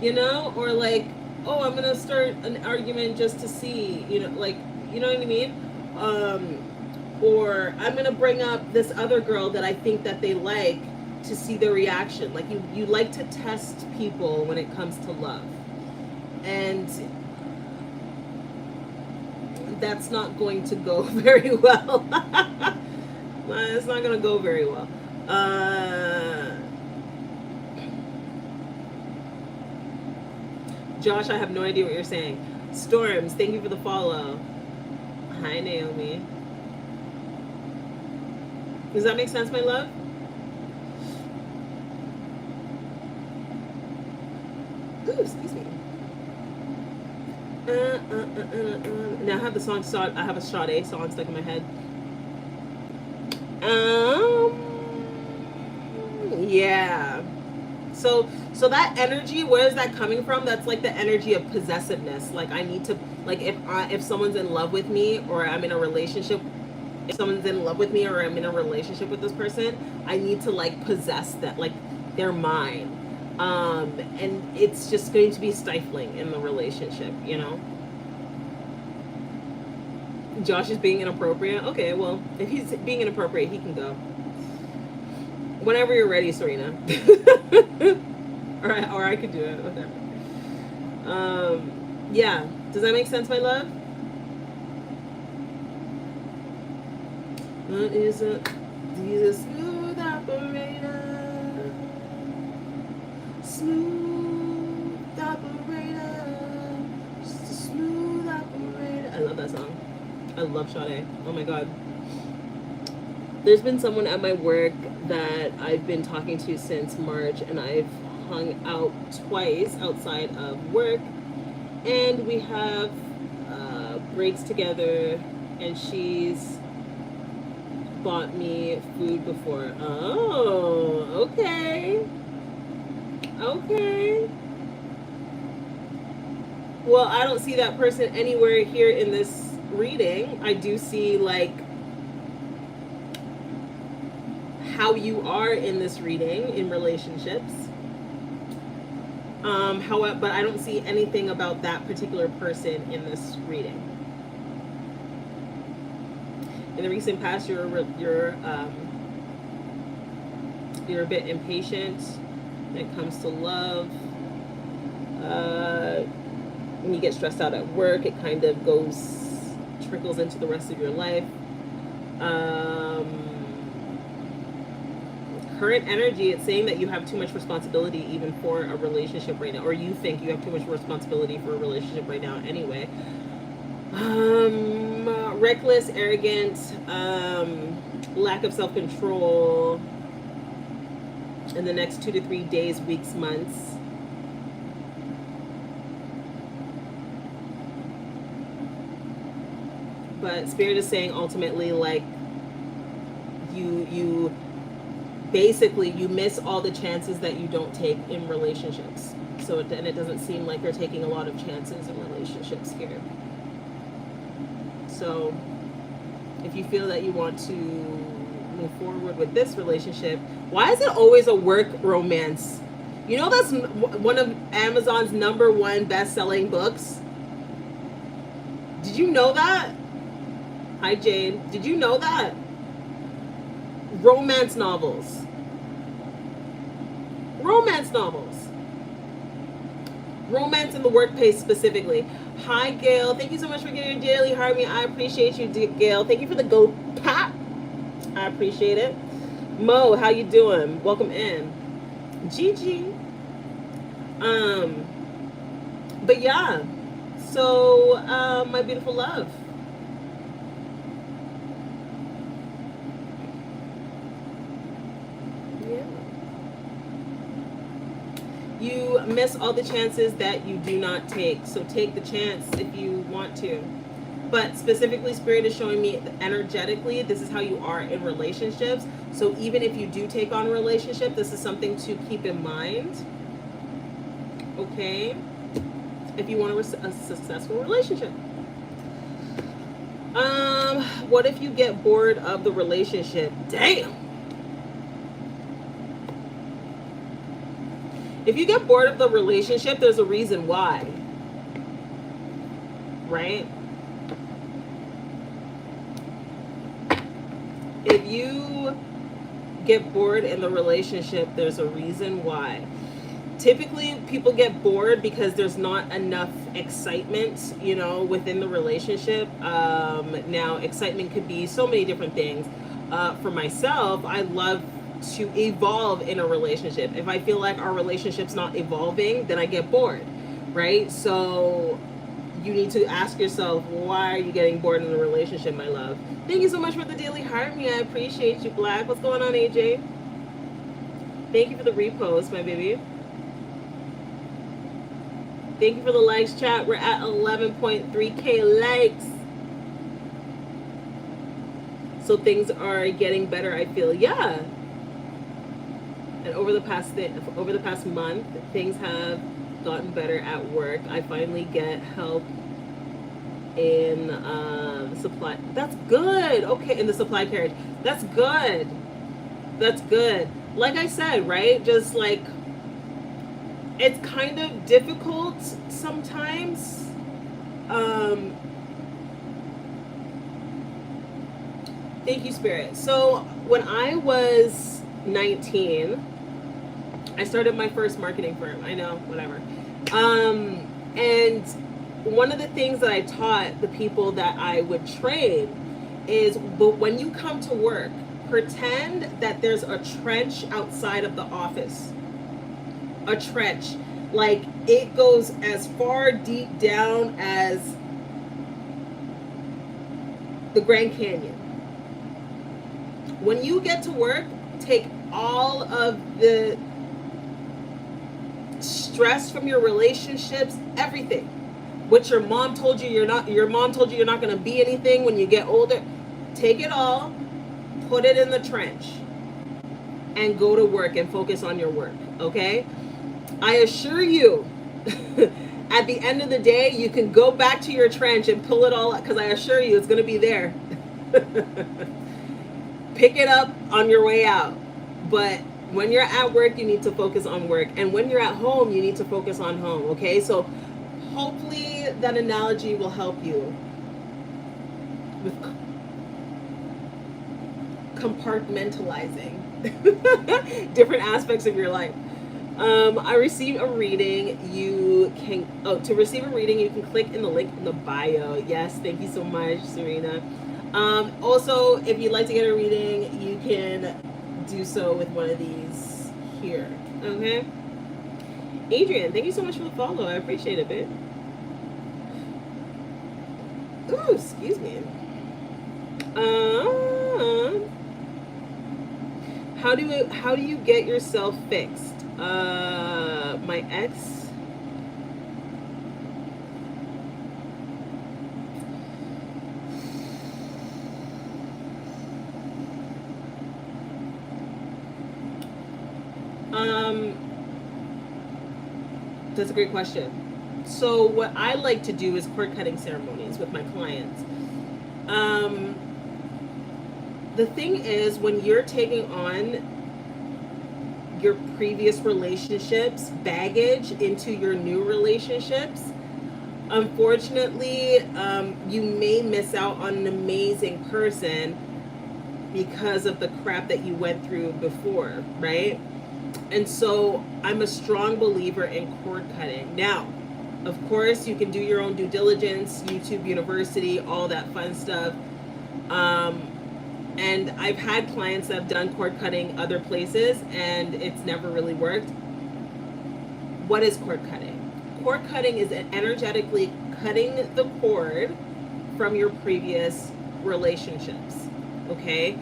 you know? Or like, oh, I'm gonna start an argument just to see, you know, like, you know what I mean? Or I'm gonna bring up this other girl that I think that they like to see their reaction. Like you like to test people when it comes to love, and that's not going to go very well. It's not going to go very well. Josh, I have no idea what you're saying. Storms, thank you for the follow. Hi, Naomi. Does that make sense, my love? Ooh, excuse me. Now I have the song. I have a Sade song stuck in my head. Yeah. So that energy, where is that coming from? That's like the energy of possessiveness. Like I need to, like if someone's in love with me, or I'm in a relationship, if someone's in love with me, or I'm in a relationship with this person, I need to like possess that, like they're mine. And it's just going to be stifling in the relationship, you know? Josh is being inappropriate. Okay, well, if he's being inappropriate, he can go. Whenever you're ready, Serena. or I could do it, whatever. Yeah. Does that make sense, my love? What is it? He's a smooth operator. Smooth operator. Just a smooth operator. I love that song. I love Sade. Oh my god. There's been someone at my work that I've been talking to since March, and I've hung out twice outside of work, and we have breaks together, and she's bought me food before. Oh, okay. Okay. Well, I don't see that person anywhere here in this reading. I do see like how you are in this reading in relationships. However, but I don't see anything about that particular person in this reading. In the recent past, you're a bit impatient when it comes to love. When you get stressed out at work, it kind of trickles into the rest of your life. Current energy, it's saying that you have too much responsibility even for a relationship right now, or you think you have too much responsibility for a relationship right now anyway. Reckless, arrogant, lack of self-control in the next 2 to 3 days, weeks, months. But Spirit is saying ultimately, like, you basically, you miss all the chances that you don't take in relationships. So, and it doesn't seem like you're taking a lot of chances in relationships here. So, if you feel that you want to move forward with this relationship, why is it always a work romance? You know, that's one of Amazon's #1 best-selling books. Did you know that? Hi, Jade. Did you know that? Romance novels. Romance novels. Romance in the workplace specifically. Hi, Gail. Thank you so much for getting your daily heart me. I appreciate you, Gail. Thank you for the gold pop. I appreciate it. Mo, how you doing? Welcome in. Gigi. But yeah. So, my beautiful love. Yeah. You miss all the chances that you do not take. So take the chance if you want to. But specifically, Spirit is showing me energetically, this is how you are in relationships. So even if you do take on a relationship, this is something to keep in mind. Okay? If you want a successful relationship. What if you get bored of the relationship? Damn! If you get bored of the relationship, there's a reason why. Right? If you get bored in the relationship, there's a reason why. Typically, people get bored because there's not enough excitement, you know, within the relationship. Now, excitement could be so many different things. For myself, I love to evolve in a relationship. If I feel like our relationship's not evolving, then I get bored, right? So you need to ask yourself, why are you getting bored in the relationship, my love? Thank you so much for the daily heart me. I appreciate you, Black. What's going on, AJ? Thank you for the repost, my baby. Thank you for the likes, chat. We're at 11.3K likes. So things are getting better, I feel. Yeah. And over the past month, things have gotten better at work. I finally get help in the supply. That's good. Okay, in the supply carriage. That's good. That's good. Like I said, right? Just like, it's kind of difficult sometimes. Thank you, Spirit. So when I was 19, I started my first marketing firm. I know, whatever. And one of the things that I taught the people that I would train is, but when you come to work, pretend that there's a trench outside of the office. A trench. Like, it goes as far deep down as the Grand Canyon. When you get to work, take all of the stress from your relationships, everything. What your mom told you you're not going to be anything when you get older. Take it all, put it in the trench, and go to work and focus on your work, okay? I assure you, at the end of the day, you can go back to your trench and pull it all up, because I assure you it's going to be there. Pick it up on your way out. But when you're at work, you need to focus on work. And when you're at home, you need to focus on home, okay? So hopefully that analogy will help you with compartmentalizing different aspects of your life. I received a reading. To receive a reading, you can click in the link in the bio. Yes, thank you so much, Serena. Also, if you'd like to get a reading, you can do so with one of these here. Okay? Adrian, thank you so much for the follow. I appreciate it, babe. Ooh, excuse me. How do you get yourself fixed? My ex. That's a great question. So what I like to do is cord cutting ceremonies with my clients. The thing is, when you're taking on your previous relationships baggage into your new relationships, Unfortunately, you may miss out on an amazing person because of the crap that you went through before, right? And so I'm a strong believer in cord cutting. Now, of course, you can do your own due diligence, YouTube University, all that fun stuff. And I've had clients that have done cord cutting other places and it's never really worked. What is cord cutting? Cord cutting is energetically cutting the cord from your previous relationships, okay?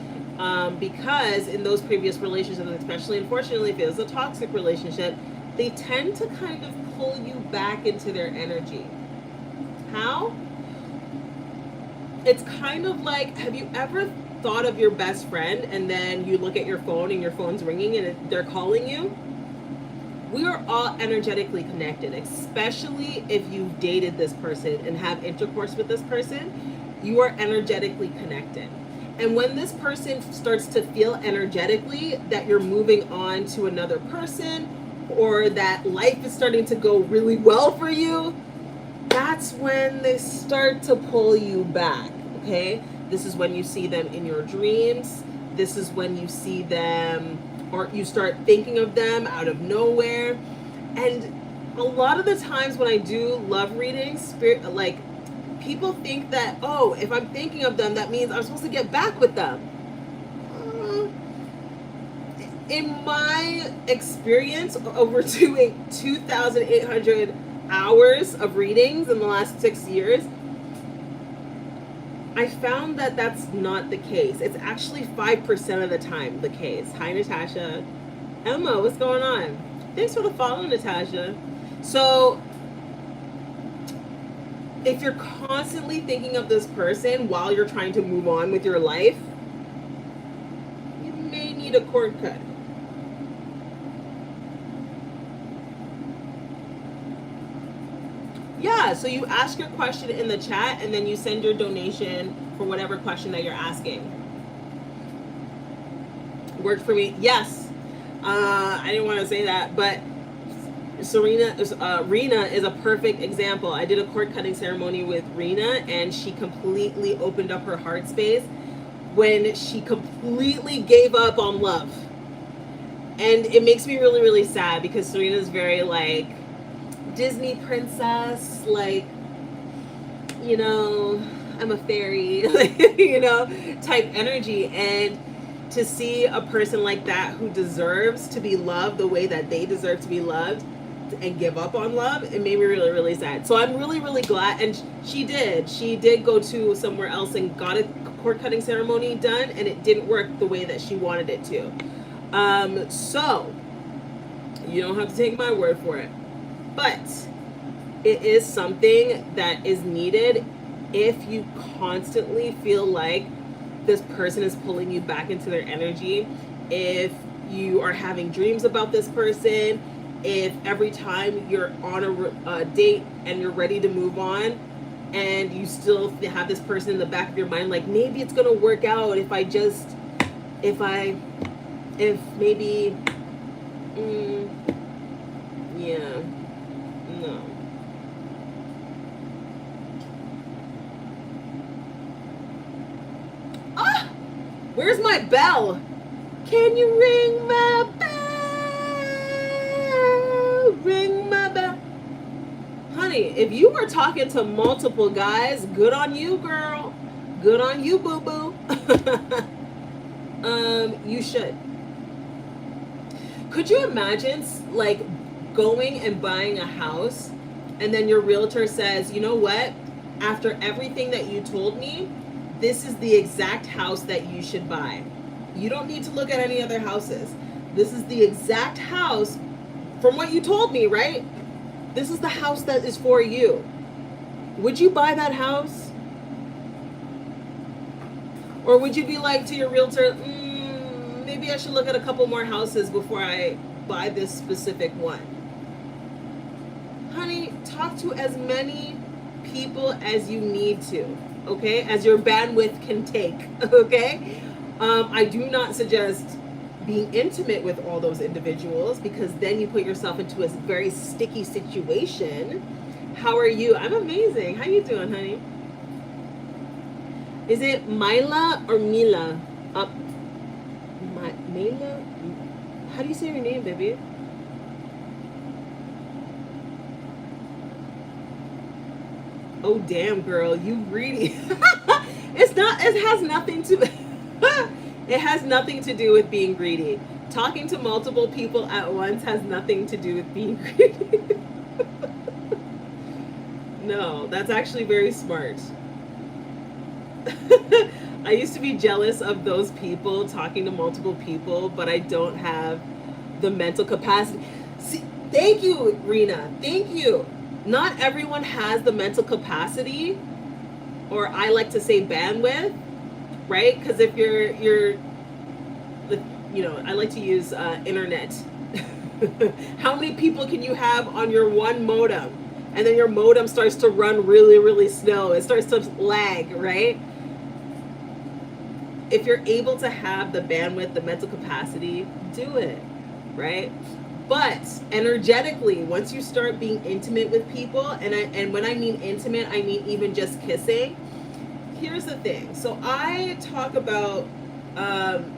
Because in those previous relationships, especially unfortunately if it was a toxic relationship, they tend to kind of pull you back into their energy. How? It's kind of like, have you ever thought of your best friend and then you look at your phone and your phone's ringing and they're calling you? We are all energetically connected, especially if you've dated this person and have intercourse with this person. You are energetically connected. And when this person starts to feel energetically that you're moving on to another person or that life is starting to go really well for you, that's when they start to pull you back, okay? This is when you see them in your dreams. This is when you see them or you start thinking of them out of nowhere. And a lot of the times when I do love readings, like people think that, oh, if I'm thinking of them, that means I'm supposed to get back with them. In my experience, over doing 2,800 hours of readings in the last 6 years, I found that that's not the case. It's actually 5% of the time the case. Hi, Natasha. Emma, what's going on? Thanks for the follow, Natasha. So, if you're constantly thinking of this person while you're trying to move on with your life, you may need a cord cut. Yeah, so you ask your question in the chat and then you send your donation for whatever question that you're asking. Worked for me? Yes. I didn't want to say that, but Rena is a perfect example. I did a cord cutting ceremony with Rena and she completely opened up her heart space when she completely gave up on love. And it makes me really, really sad because Serena is very like Disney princess, like, you know, I'm a fairy, you know, type energy. And to see a person like that who deserves to be loved the way that they deserve to be loved and give up on love, it made me really, really sad. So I'm really, really glad. And she did go to somewhere else and got a cord cutting ceremony done, and it didn't work the way that she wanted it to. So you don't have to take my word for it, but it is something that is needed if you constantly feel like this person is pulling you back into their energy, if you are having dreams about this person, if every time you're on a date and you're ready to move on and you still have this person in the back of your mind, like maybe it's gonna work out if maybe, yeah, no. Ah, where's my bell? Can you ring my bell? Ring my bell. Honey, if you were talking to multiple guys, good on you, girl. Good on you, boo-boo. You should. Could you imagine, like, going and buying a house, and then your realtor says, you know what? After everything that you told me, this is the exact house that you should buy. You don't need to look at any other houses. This is the exact house from what you told me, right? This is the house that is for you. Would you buy that house? Or would you be like to your realtor, maybe I should look at a couple more houses before I buy this specific one? Honey, talk to as many people as you need to, okay? As your bandwidth can take, okay? I do not suggest being intimate with all those individuals, because then you put yourself into a very sticky situation How are you? I'm amazing. How you doing, honey? Is it Mila or Mila? Mila? How do you say your name, baby? Oh, damn, girl. You greedy. It's not, it has nothing to, it has nothing to do with being greedy. Talking to multiple people at once has nothing to do with being greedy. No, that's actually very smart. I used to be jealous of those people talking to multiple people, but I don't have the mental capacity. See, thank you, Rena. Thank you. Not everyone has the mental capacity, or I like to say bandwidth, right? Because if you're, you know, I like to use internet. How many people can you have on your one modem? And then your modem starts to run really, really slow. It starts to lag, right? If you're able to have the bandwidth, the mental capacity, do it, right? But energetically, once you start being intimate with people, and when I mean intimate, I mean even just kissing. Here's the thing. So I talk about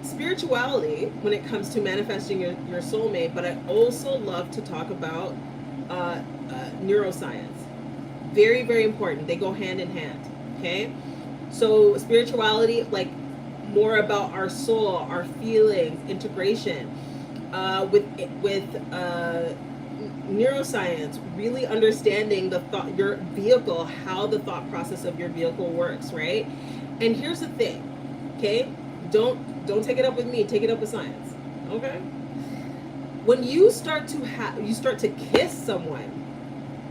spirituality when it comes to manifesting your soulmate, but I also love to talk about neuroscience. Very, very important. They go hand in hand. Okay. So spirituality, like more about our soul, our feelings, integration. With neuroscience, really understanding the thought, your vehicle, how the thought process of your vehicle works, right? And here's the thing, okay? Don't take it up with me. Take it up with science, okay? When you start to kiss someone,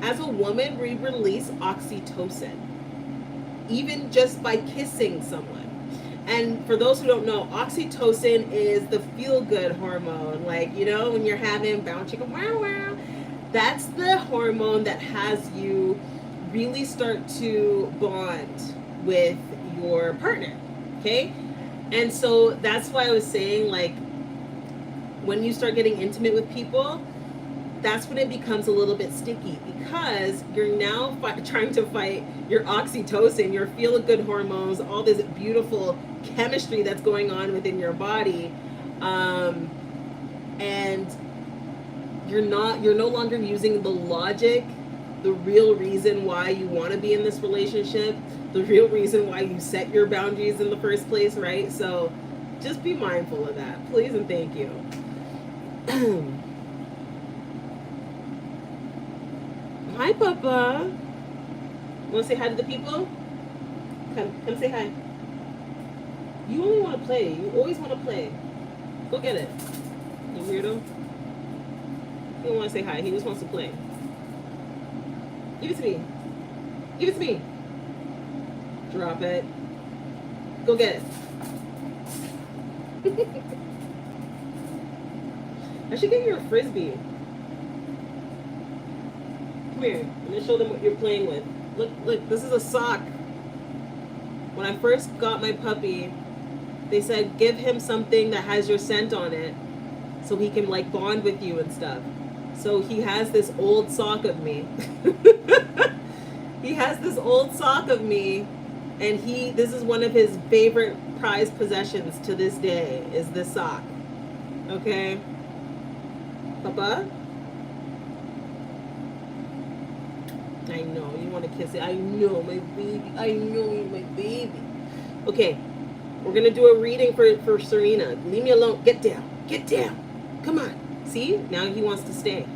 as a woman, we release oxytocin, even just by kissing someone. And for those who don't know, oxytocin is the feel-good hormone. Like, you know, when you're having bound chicken, wow, wow. That's the hormone that has you really start to bond with your partner, okay? And so that's why I was saying, like, when you start getting intimate with people, that's when it becomes a little bit sticky, because you're now trying to fight your oxytocin, your feel-good hormones, all this beautiful chemistry that's going on within your body, and you're no longer using the logic, the real reason why you want to be in this relationship, the real reason why you set your boundaries in the first place, right? So just be mindful of that, please and thank you. Hi, Papa. Want to say hi to the people? Come say hi. You only want to play. You always want to play. Go get it. You weirdo. He don't want to say hi. He just wants to play. Give it to me. Give it to me. Drop it. Go get it. I should get you a Frisbee. Come here. I'm going to show them what you're playing with. Look, this is a sock. When I first got my puppy, they said give him something that has your scent on it so he can like bond with you and stuff. So he has this old sock of me. He has this old sock of me, and this is one of his favorite prized possessions to this day, is this sock. Okay? Papa? I know, you want to kiss it. I know, my baby. I know you're my baby. Okay, we're going to do a reading for Serena. Leave me alone. Get down. Get down. Come on. See? Now he wants to stay.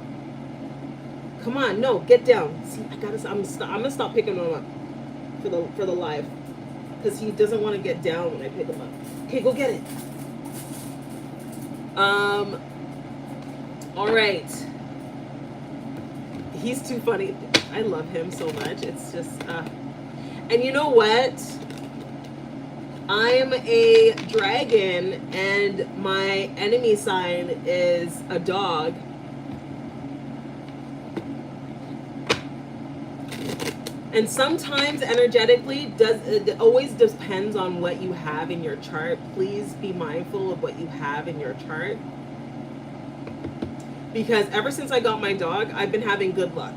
Come on. No, get down. See, I'm going to stop picking him up for the live, because he doesn't want to get down when I pick him up. Okay, go get it. All right. He's too funny. I love him so much. It's just, and you know what? I'm a dragon, and my enemy sign is a dog. And sometimes energetically, it always depends on what you have in your chart. Please be mindful of what you have in your chart. Because ever since I got my dog, I've been having good luck.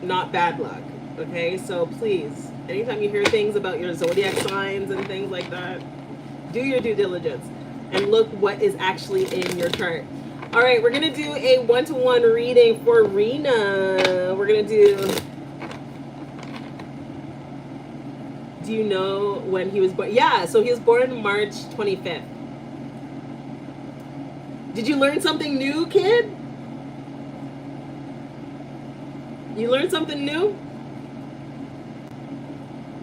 not bad luck. Okay, so please, anytime you hear things about your zodiac signs and things like that, do your due diligence and look what is actually in your chart. All right, we're gonna do a one-to-one reading for Rena. We're gonna do you know when he was born? Yeah, so he was born March 25th. Did you learn something new, kid? You learned something new?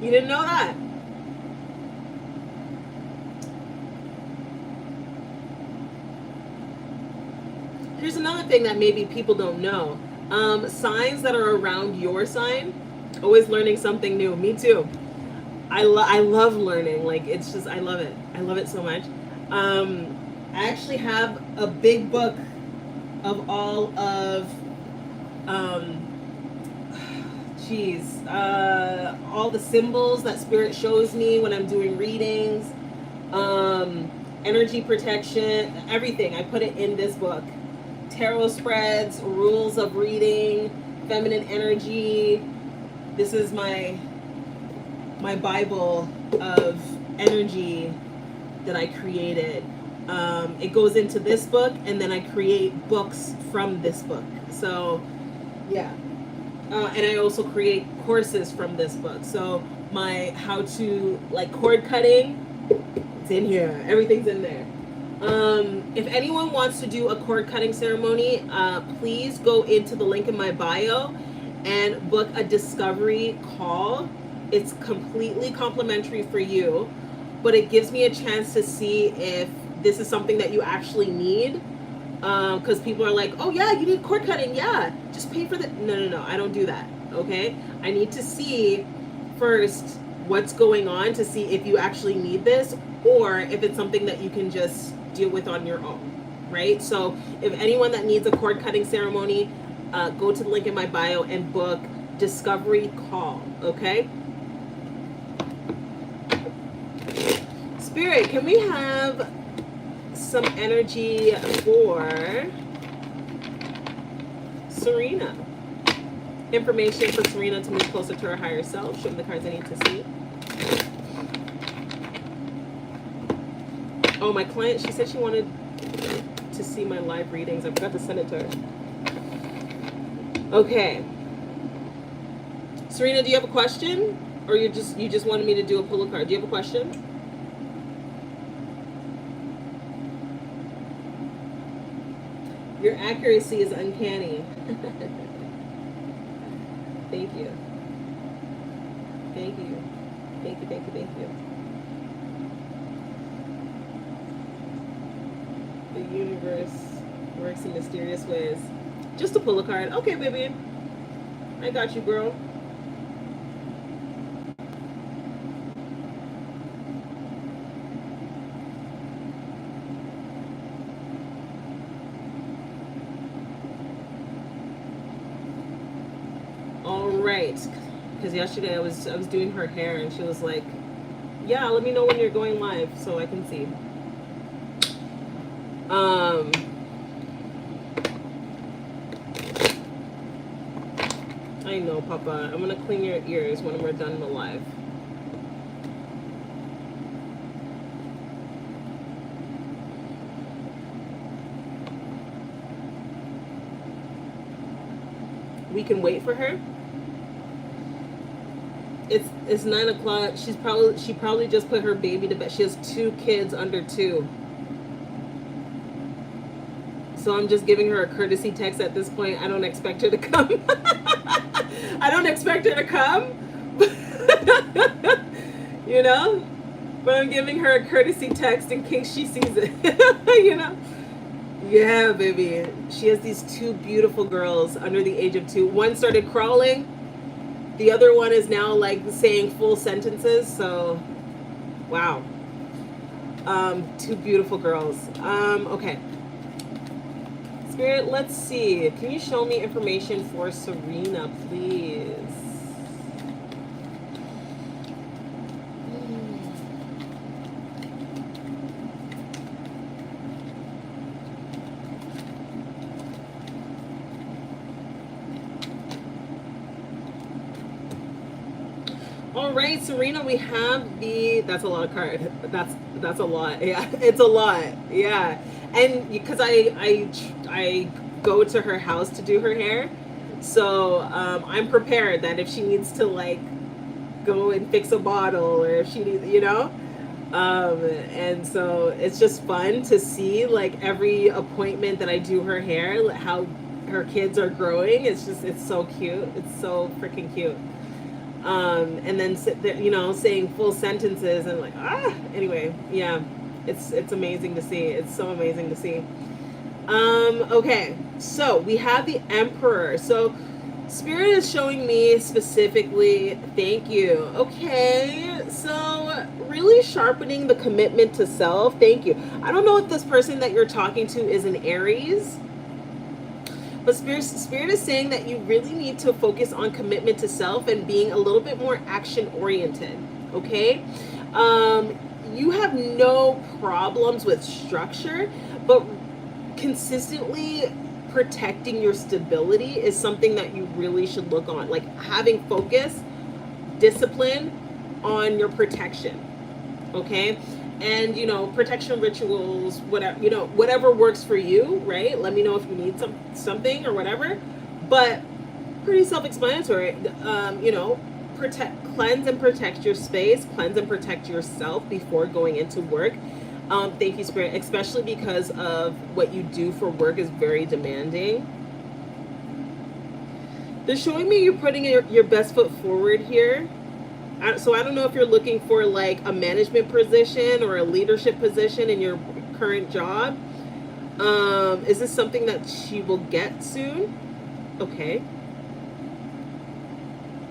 You didn't know that? Here's another thing that maybe people don't know. Signs that are around your sign, always learning something new. Me too. I love learning. Like, it's just, I love it. I love it so much. I actually have a big book of all of, all the symbols that Spirit shows me when I'm doing readings, energy protection, everything. I put it in this book. Tarot spreads, rules of reading, feminine energy. This is my Bible of energy that I created. It goes into this book, and then I create books from this book. So, yeah. And I also create courses from this book. So my how to, like, cord cutting, it's in here. Everything's in there. If anyone wants to do a cord cutting ceremony, please go into the link in my bio and book a discovery call. It's completely complimentary for you, but it gives me a chance to see if this is something that you actually need. Because people are like, oh yeah, you need cord cutting, yeah, just pay for the. No, I don't do that. Okay, I need to see first what's going on to see if you actually need this, or if it's something that you can just deal with on your own, right? So if anyone that needs a cord cutting ceremony, go to the link in my bio and book discovery call. Okay, Spirit, can we have some energy for Serena? Information for Serena to move closer to her higher self. Show me the cards I need to see. Oh, my client, she said she wanted to see my live readings. I forgot to send it to her. Okay. Serena, do you have a question? Or you just wanted me to do a pull a card? Do you have a question? Your accuracy is uncanny. Thank you. Thank you. Thank you, thank you, thank you. The universe works in mysterious ways. Just to pull a card. Okay, baby. I got you, girl. Because yesterday I was doing her hair and she was like, yeah, let me know when you're going live so I can see. I know, Papa. I'm gonna clean your ears when we're done the live. We can wait for her. It's 9 o'clock. She probably just put her baby to bed. She has 2 kids under 2. So I'm just giving her a courtesy text at this point. I don't expect her to come. I don't expect her to come. You know? But I'm giving her a courtesy text in case she sees it. You know? Yeah, baby. She has these 2 beautiful girls under the age of 2. One started crawling. The other one is now like saying full sentences. So, wow. 2 beautiful girls. Okay. Spirit, let's see. Can you show me information for Serena, please? All right, Serena, we have that's a lot of cards. That's a lot. Yeah, it's a lot. Yeah. And because I go to her house to do her hair. So I'm prepared that if she needs to like go and fix a bottle, or if she needs, and so it's just fun to see like every appointment that I do her hair, how her kids are growing. It's so cute. It's so freaking cute. And then saying full sentences and like anyway, yeah, it's amazing to see. It's so amazing to see. Okay, so we have the Emperor. So Spirit is showing me specifically, thank you. Okay, so really sharpening the commitment to self. Thank you. I don't know if this person that you're talking to is an Aries, but Spirit is saying that you really need to focus on commitment to self and being a little bit more action oriented. Okay, you have no problems with structure, but consistently protecting your stability is something that you really should look on, like having focus, discipline on your protection. Okay, and protection rituals, whatever works for you, right? Let me know if you need something or whatever, but pretty self-explanatory. Cleanse and protect your space, cleanse and protect yourself before going into work. Thank you, Spirit, especially because of what you do for work is very demanding. They're showing me you're putting your best foot forward here. So I don't know if you're looking for like a management position or a leadership position in your current job. Is this something that she will get soon? Okay.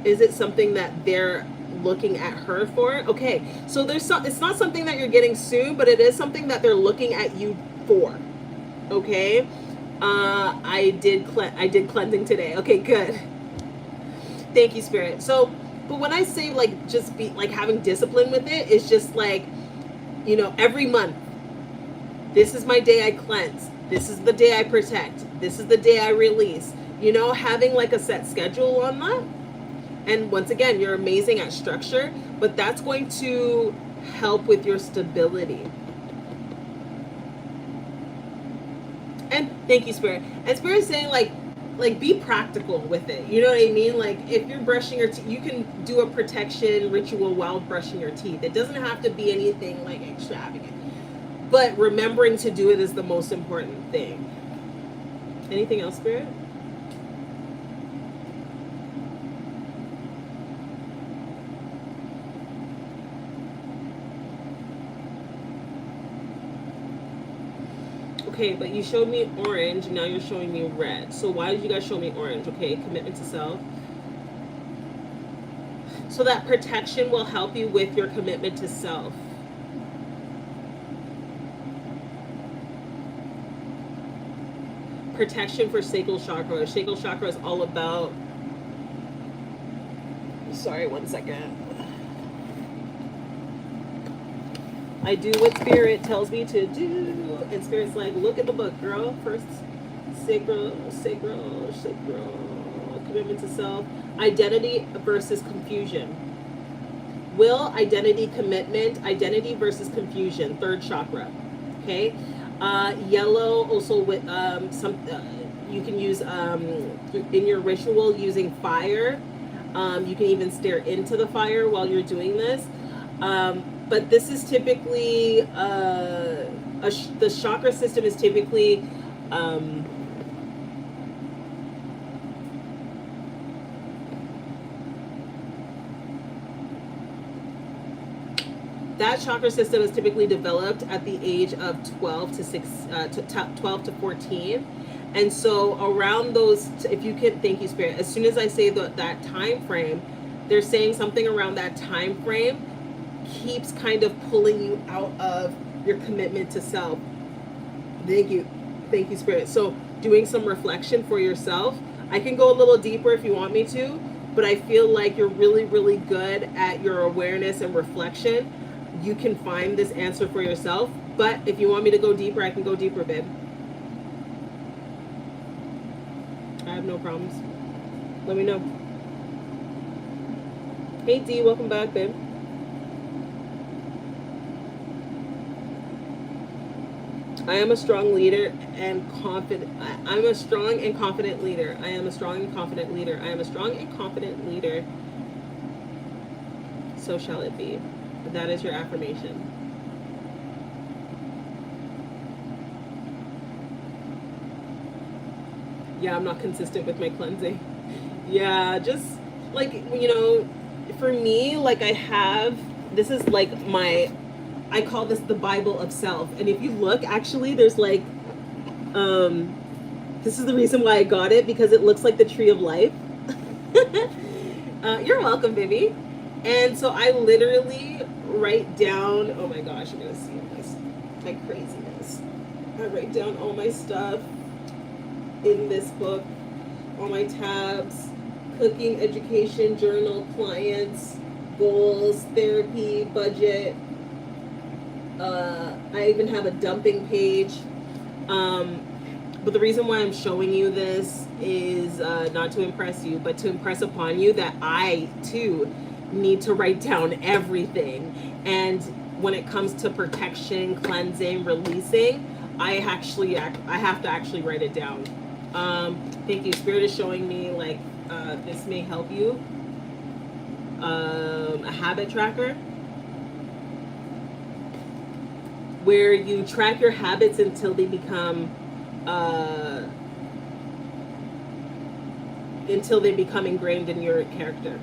Is it something that they're looking at her for? Okay, so it's not something that you're getting soon, but it is something that they're looking at you for. Okay, I did cleansing today. Okay, good. Thank you, Spirit. So, but when I say like just be like having discipline with it, it's just like every month, this is my day I cleanse, this is the day I protect, this is the day I release, having like a set schedule on that. And once again, you're amazing at structure, but that's going to help with your stability. And thank you, Spirit. And Spirit is saying like be practical with it. You know what I mean? Like if you're brushing your teeth, you can do a protection ritual while brushing your teeth. It doesn't have to be anything like extravagant. But remembering to do it is the most important thing. Anything else, Spirit? Okay, but you showed me orange, now you're showing me red. So why did you guys show me orange? Okay, commitment to self. So that protection will help you with your commitment to self. Protection for sacral chakra. Sacral chakra is all about... Sorry, one second. I do what Spirit tells me to do. And Spirit's like, look at the book, girl. First, sacral, commitment to self. Identity versus confusion. Will, identity, commitment. Identity versus confusion. Third chakra. Okay. Yellow, also with you can use in your ritual using fire. You can even stare into the fire while you're doing this. But this is typically the chakra system is typically that chakra system is typically developed at the age of 12 to 14. And so around those, if you can, thank you, Spirit, as soon as I say that time frame, they're saying something around that time frame keeps kind of pulling you out of your commitment to self. Thank you, Spirit. So doing some reflection for yourself. I can go a little deeper if you want me to, but I feel like you're really, really good at your awareness and reflection. You can find this answer for yourself, but if you want me to go deeper, I can go deeper, babe. I have no problems. Let me know. Hey D, welcome back, babe. I am a strong leader and confident. I'm a strong and confident leader. I am a strong and confident leader. I am a strong and confident leader. So shall it be. That is your affirmation. Yeah, I'm not consistent with my cleansing. Yeah, just like, you know, for me, like this is like I call this the Bible of self. And if you look, actually, there's like, this is the reason why I got it, because it looks like the tree of life. You're welcome, baby. And so I literally write down, oh my gosh, you're gonna see my craziness. I write down all my stuff in this book, all my tabs, cooking, education, journal, clients, goals, therapy, budget. I even have a dumping page. But the reason why I'm showing you this is not to impress you, but to impress upon you that I too need to write down everything. And when it comes to protection, cleansing, releasing, I have to actually write it down. Thank you. Spirit is showing me like this may help you. A habit tracker where you track your habits until they become ingrained in your character.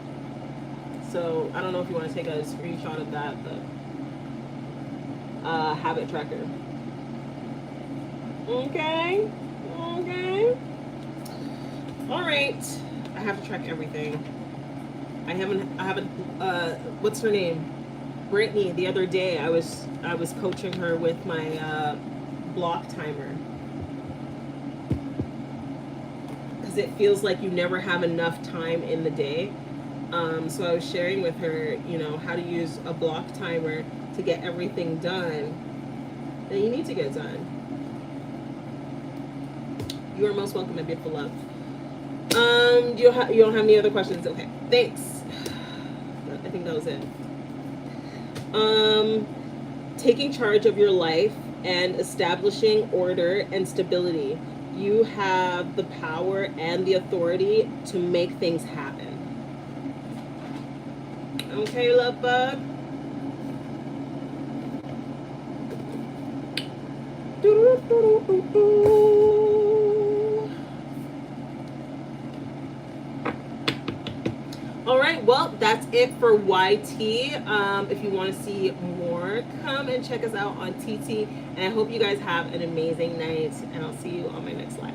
So I don't know if you want to take a screenshot of that, but habit tracker. Okay. All right. I have to track everything. I haven't what's her name? Brittany. The other day I was coaching her with my block timer. Because it feels like you never have enough time in the day. So I was sharing with her, you know, how to use a block timer to get everything done that you need to get done. You are most welcome, my beautiful love. You don't have any other questions? Okay, thanks. I think that was it. Taking charge of your life and establishing order and stability. You have the power and the authority to make things happen. Okay, love bug. All right, well, that's it for YT. If you want to see more, come and check us out on TT. And I hope you guys have an amazing night. And I'll see you on my next live.